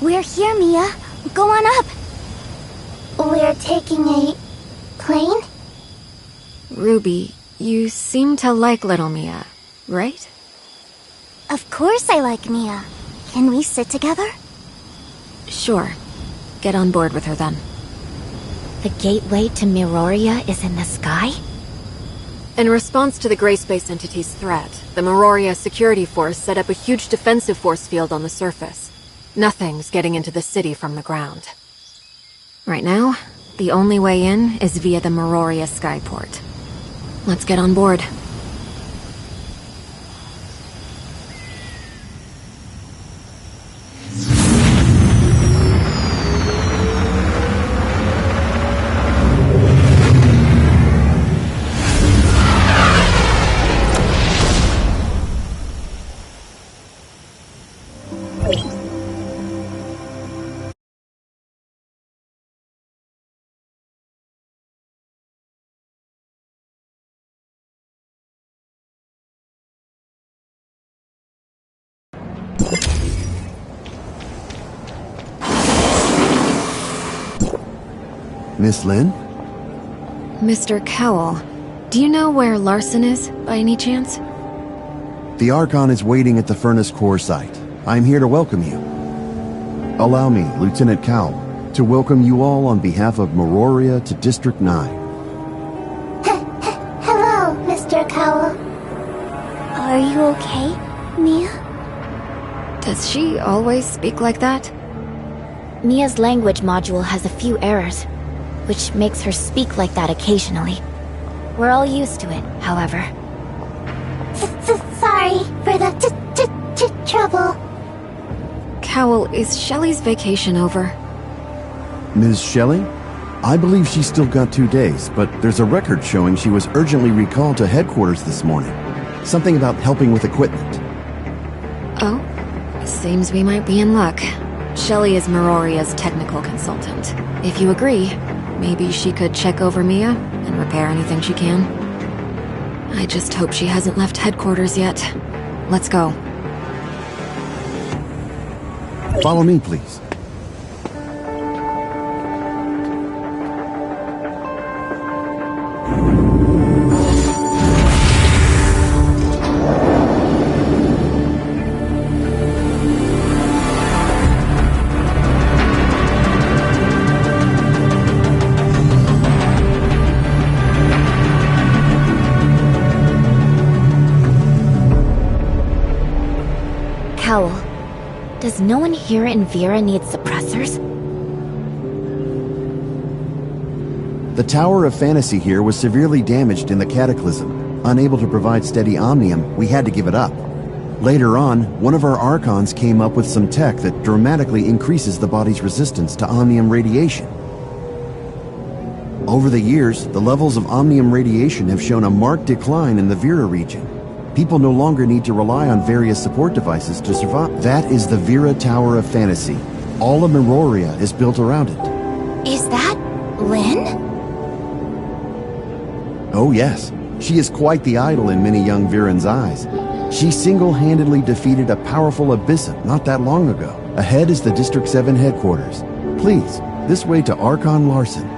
S3: We're here, Mia. Go on up.
S6: We're taking a plane?
S4: Ruby, you seem to like little Mia, right?
S3: Of course I like Mia. Can we sit together?
S4: Sure. Get on board with her then.
S3: The gateway to Miroria is in the sky?
S4: In response to the Gray Space entity's threat, the Miroria security force set up a huge defensive force field on the surface. Nothing's getting into the city from the ground. Right now, the only way in is via the Miroria skyport. Let's get on board.
S21: Miss Lin?
S4: Mr. Cowell, do you know where Larson is, by any chance?
S21: The Archon is waiting at the furnace core site. I am here to welcome you. Allow me, Lieutenant Cowell, to welcome you all on behalf of Miroria to District 9.
S6: Hello, Mr. Cowell.
S3: Are you okay, Mia?
S4: Does she always speak like that?
S3: Mia's language module has a few errors, which makes her speak like that occasionally. We're all used to it, however.
S6: Sorry for the trouble.
S4: Cowell, is Shelley's vacation over?
S21: Ms. Shelley? I believe she's still got 2 days, but there's a record showing she was urgently recalled to headquarters this morning. Something about helping with equipment.
S4: Oh, seems we might be in luck. Shelley is Miroria's technical consultant. If you agree, maybe she could check over Mia and repair anything she can. I just hope she hasn't left headquarters yet. Let's go.
S21: Follow me, please.
S3: Cowell, does no one here in Vera need suppressors?
S21: The Tower of Fantasy here was severely damaged in the Cataclysm. Unable to provide steady omnium, we had to give it up. Later on, one of our Archons came up with some tech that dramatically increases the body's resistance to omnium radiation. Over the years, the levels of omnium radiation have shown a marked decline in the Vera region. People no longer need to rely on various support devices to survive. That is the Vera Tower of Fantasy. All of Miroria is built around it.
S3: Is that Lin?
S21: Oh yes, she is quite the idol in many young Virans' eyes. She single-handedly defeated a powerful abyssant not that long ago. Ahead is the District 7 headquarters. Please, this way to Archon Larson.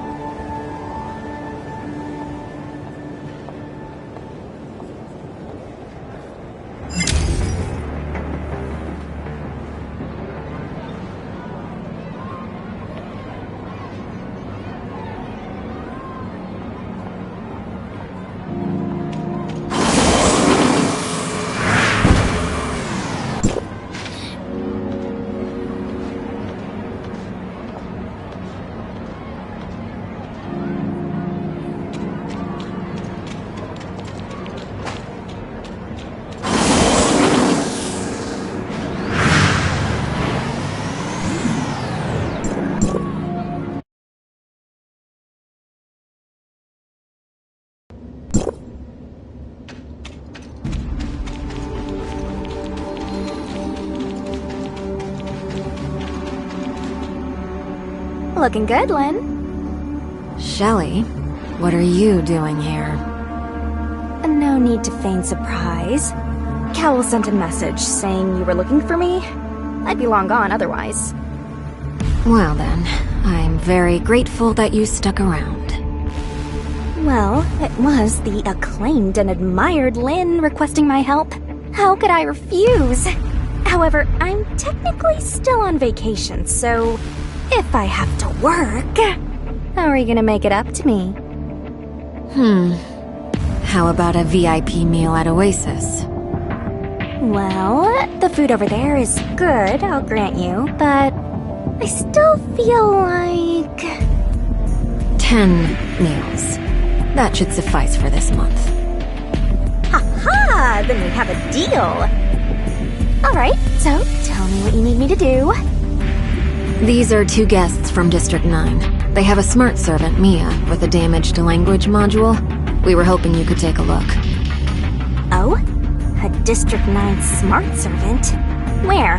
S3: Looking good, Lin.
S4: Shelley, what are you doing here?
S22: No need to feign surprise. Cowell sent a message saying you were looking for me. I'd be long gone otherwise.
S4: Well then, I'm very grateful that you stuck around.
S22: Well, it was the acclaimed and admired Lynn requesting my help. How could I refuse? However, I'm technically still on vacation, so if I have to work, how are you gonna make it up to me?
S4: How about a VIP meal at Oasis?
S22: Well, the food over there is good, I'll grant you, but I still feel like...
S4: 10 meals. That should suffice for this month.
S22: Ha-ha! Then we have a deal! Alright, so tell me what you need me to do.
S4: These are 2 guests from District 9. They have a smart servant, Mia, with a damaged language module. We were hoping you could take a look.
S22: Oh? A District 9 smart servant? Where?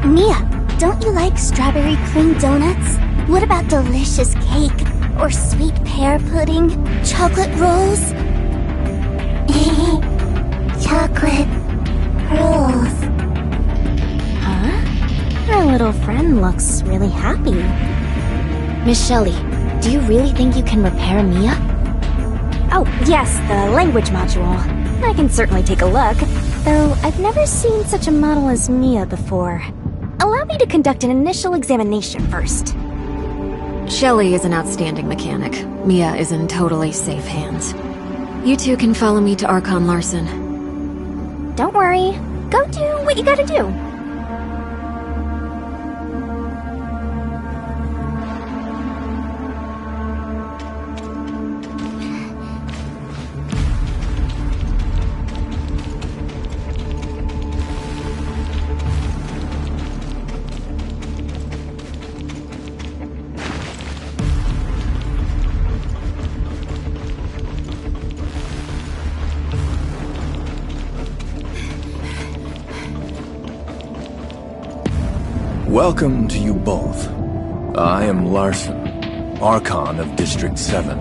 S6: Mia, don't you like strawberry cream donuts? What about delicious cake? Or sweet pear pudding? Chocolate rolls? Chocolate rolls.
S22: Huh? Our little friend looks really happy.
S3: Miss Shelley, do you really think you can repair Mia?
S22: Oh, yes, the language module. I can certainly take a look, though I've never seen such a model as Mia before. Allow me to conduct an initial examination first.
S4: Shelley is an outstanding mechanic. Mia is in totally safe hands. You two can follow me to Archon Larson.
S22: Don't worry. Go do what you gotta do.
S2: Welcome to you both. I am Larson, Archon of District 7.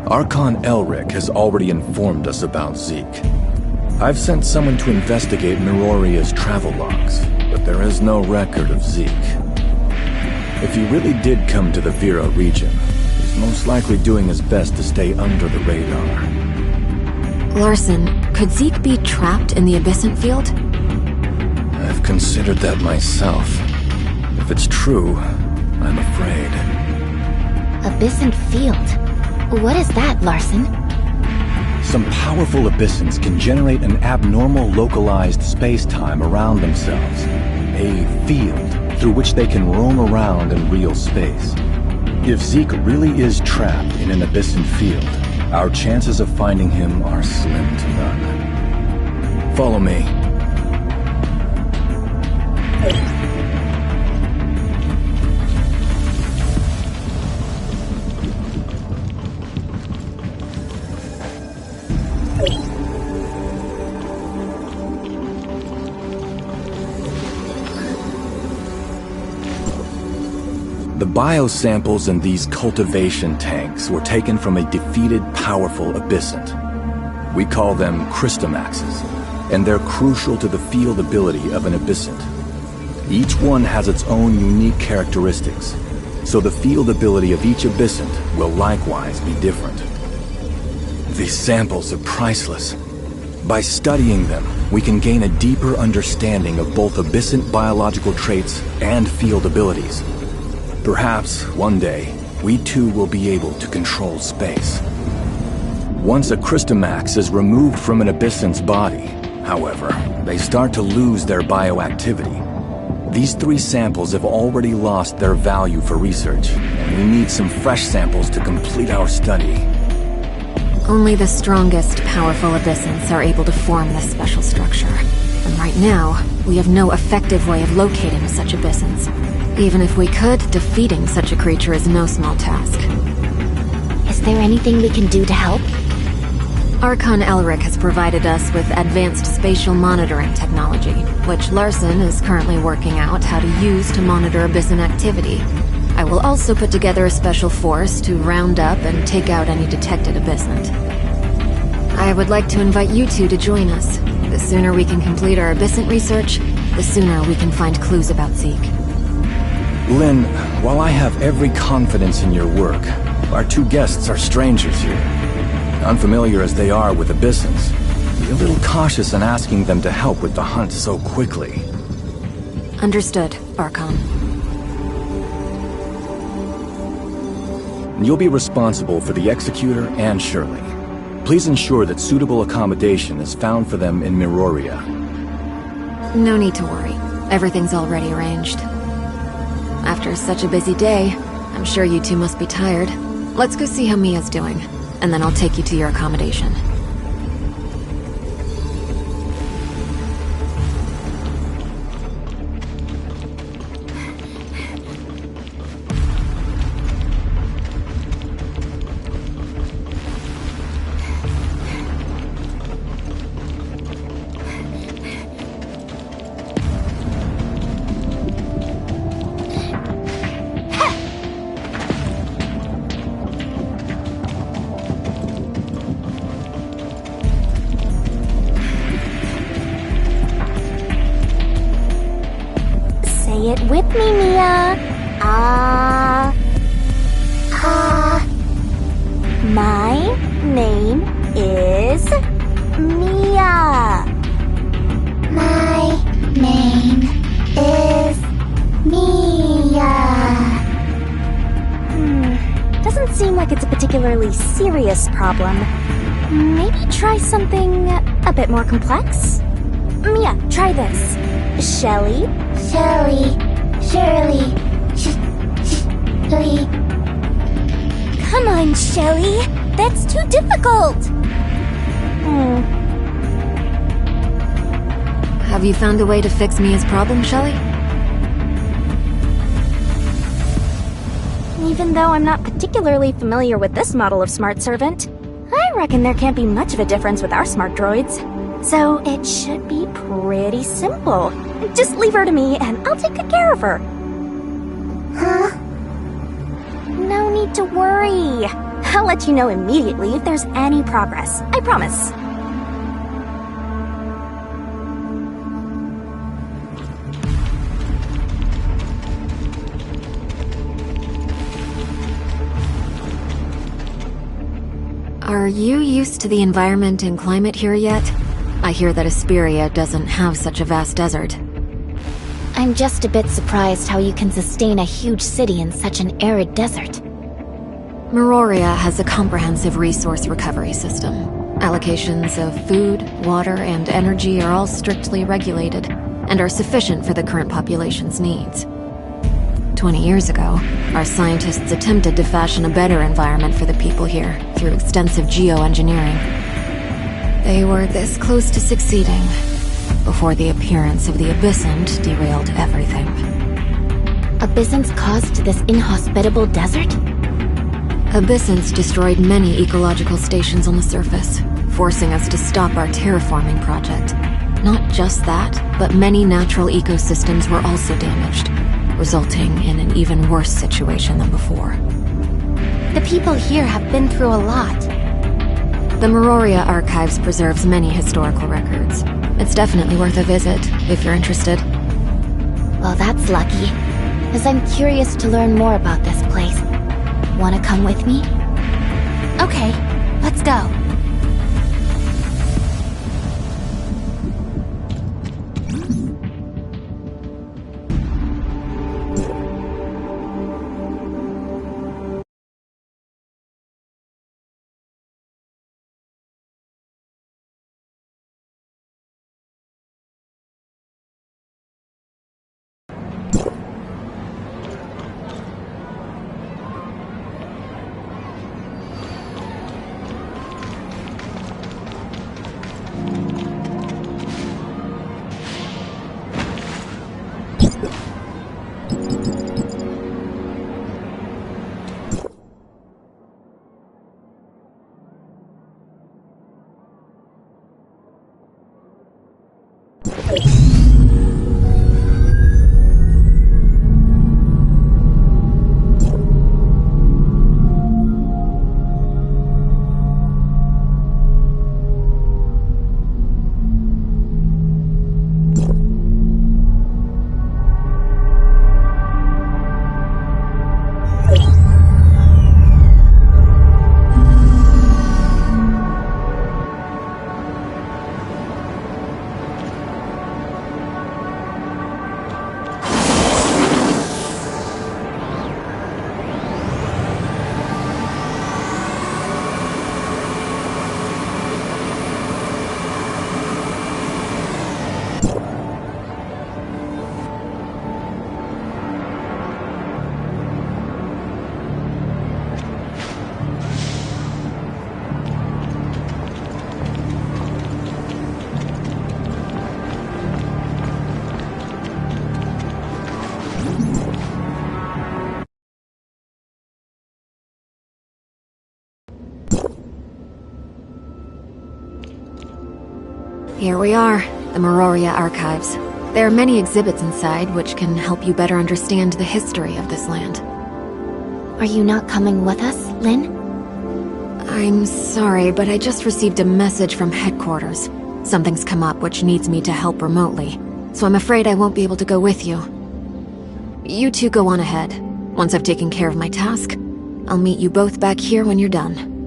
S2: Archon Elric has already informed us about Zeke. I've sent someone to investigate Miroria's travel logs, but there is no record of Zeke. If he really did come to the Vera region, he's most likely doing his best to stay under the radar.
S4: Larson, could Zeke be trapped in the abyssant field?
S2: I've considered that myself. If it's true, I'm afraid.
S3: Abyssant field? What is that, Larson?
S2: Some powerful abyssants can generate an abnormal localized space-time around themselves. A field through which they can roam around in real space. If Zeke really is trapped in an abyssant field, our chances of finding him are slim to none. Follow me. The biosamples in these cultivation tanks were taken from a defeated, powerful abyssant. We call them Christomaxes, and they're crucial to the field ability of an abyssant. Each one has its own unique characteristics, so the field ability of each abyssant will likewise be different. These samples are priceless. By studying them, we can gain a deeper understanding of both abyssant biological traits and field abilities. Perhaps, one day, we too will be able to control space. Once a Christomax is removed from an abyssant's body, however, they start to lose their bioactivity. These 3 samples have already lost their value for research, and we need some fresh samples to complete our study.
S4: Only the strongest, powerful abyssants are able to form this special structure. And right now, we have no effective way of locating such abyssants. Even if we could, defeating such a creature is no small task.
S3: Is there anything we can do to help?
S4: Archon Elric has provided us with advanced spatial monitoring technology, which Larson is currently working out how to use to monitor abyssant activity. I will also put together a special force to round up and take out any detected abyssant. I would like to invite you two to join us. The sooner we can complete our abyssant research, the sooner we can find clues about Zeke.
S2: Lynn, while I have every confidence in your work, our two guests are strangers here. Unfamiliar as they are with abyssants, be a little cautious in asking them to help with the hunt so quickly.
S4: Understood, Archon.
S2: You'll be responsible for the Executor and Shirley. Please ensure that suitable accommodation is found for them in Miroria.
S4: No need to worry. Everything's already arranged. After such a busy day, I'm sure you two must be tired. Let's go see how Mia's doing, and then I'll take you to your accommodation.
S22: Say it with me, Mia. My name is Mia.
S6: My name is Mia.
S22: Doesn't seem like it's a particularly serious problem. Maybe try something a bit more complex? Mia, try this. Shelley?
S6: Shirley. Shirley. Shirley.
S22: Come on, Shelley. That's too difficult.
S4: Have you found a way to fix Mia's problem, Shelley?
S22: Even though I'm not particularly familiar with this model of smart servant, I reckon there can't be much of a difference with our smart droids. So it should be pretty simple. Just leave her to me and I'll take good care of her.
S6: Huh?
S22: No need to worry. I'll let you know immediately if there's any progress. I promise.
S4: Are you used to the environment and climate here yet? I hear that Asperia doesn't have such a vast desert.
S3: I'm just a bit surprised how you can sustain a huge city in such an arid desert.
S4: Miroria has a comprehensive resource recovery system. Allocations of food, water, and energy are all strictly regulated, and are sufficient for the current population's needs. 20 years ago, our scientists attempted to fashion a better environment for the people here through extensive geoengineering. They were this close to succeeding before the appearance of the abyssant derailed everything.
S3: Abyssants caused this inhospitable desert?
S4: Abyssants destroyed many ecological stations on the surface, forcing us to stop our terraforming project. Not just that, but many natural ecosystems were also damaged, resulting in an even worse situation than before.
S3: The people here have been through a lot.
S4: The Miroria Archives preserves many historical records. It's definitely worth a visit, if you're interested.
S3: Well, that's lucky, as I'm curious to learn more about this place. Wanna come with me? Okay, let's go.
S4: Here we are, the Miroria archives. There are many exhibits inside which can help you better understand the history of this land.
S3: Are you not coming with us, Lynn?
S4: I'm sorry, but I just received a message from headquarters. Something's come up which needs me to help remotely, so I'm afraid I won't be able to go with you. You two go on ahead. Once I've taken care of my task, I'll meet you both back here when you're done.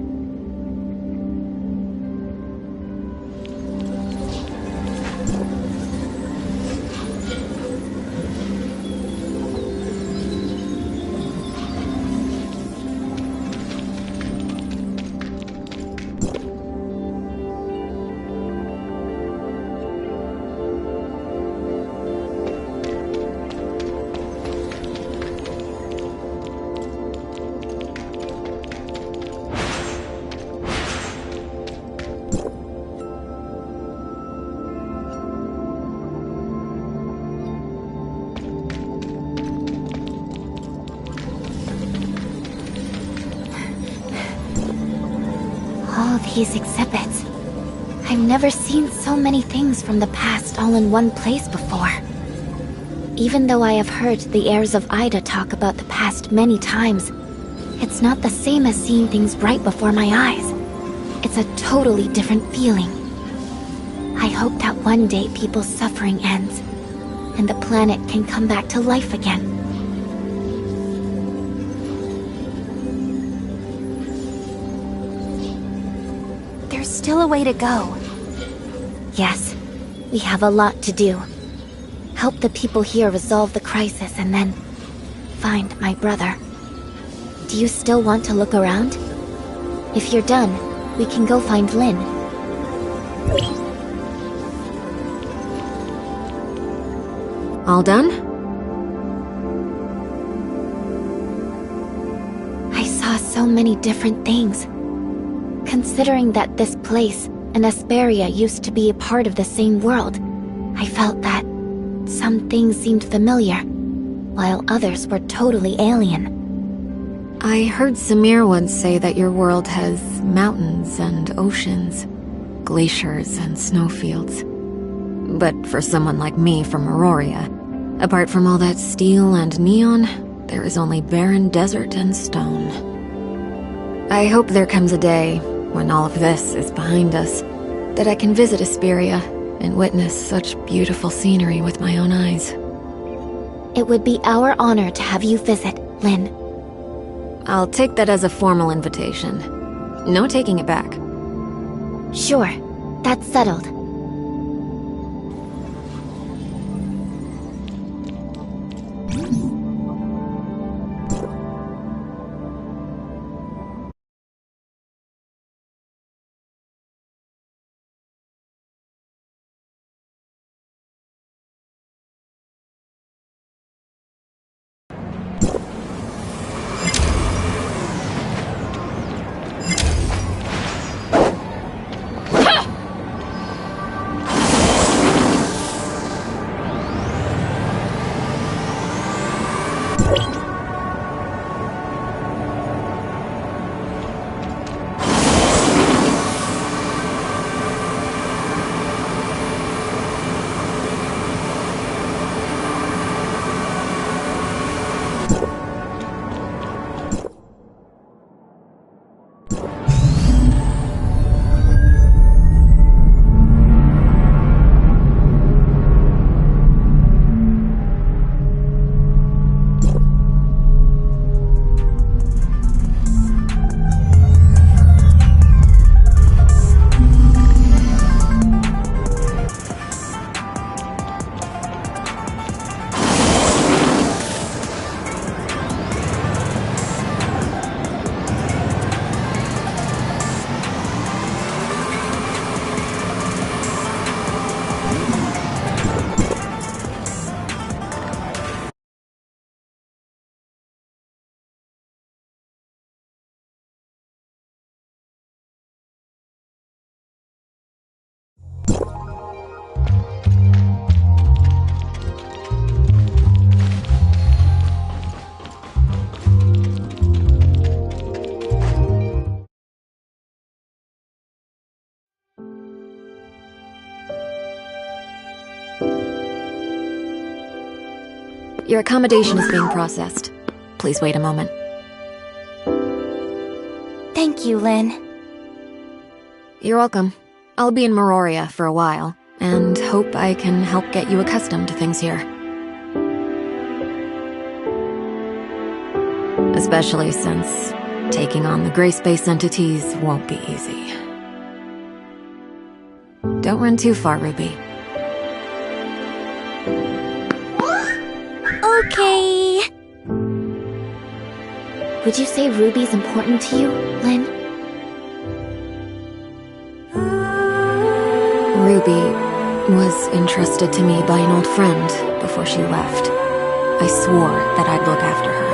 S3: All these exhibits. I've never seen so many things from the past all in one place before. Even though I have heard the heirs of Ida talk about the past many times, it's not the same as seeing things right before my eyes. It's a totally different feeling. I hope that one day people's suffering ends, and the planet can come back to life again.
S11: There's still a way to go.
S3: Yes, we have a lot to do. Help the people here resolve the crisis and then find my brother. Do you still want to look around? If you're done, we can go find Lynn.
S4: All done?
S3: I saw so many different things. Considering that this place and Asperia used to be a part of the same world, I felt that some things seemed familiar, while others were totally alien.
S4: I heard Samir once say that your world has mountains and oceans, glaciers and snowfields. But for someone like me from Miroria, apart from all that steel and neon, there is only barren desert and stone. I hope there comes a day, when all of this is behind us, that I can visit Asperia and witness such beautiful scenery with my own eyes.
S3: It would be our honor to have you visit, Lynn.
S4: I'll take that as a formal invitation. No taking it back.
S3: Sure, that's settled.
S4: Your accommodation is being processed. Please wait a moment.
S3: Thank you, Lynn.
S4: You're welcome. I'll be in Miroria for a while, and hope I can help get you accustomed to things here. Especially since taking on the gray space entities won't be easy. Don't run too far, Ruby.
S3: Okay. Would you say Ruby's important to you, Lynn?
S4: Ruby was entrusted to me by an old friend before she left. I swore that I'd look after her.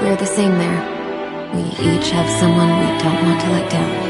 S4: We're the same there. We each have someone we don't want to let down.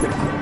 S10: critical.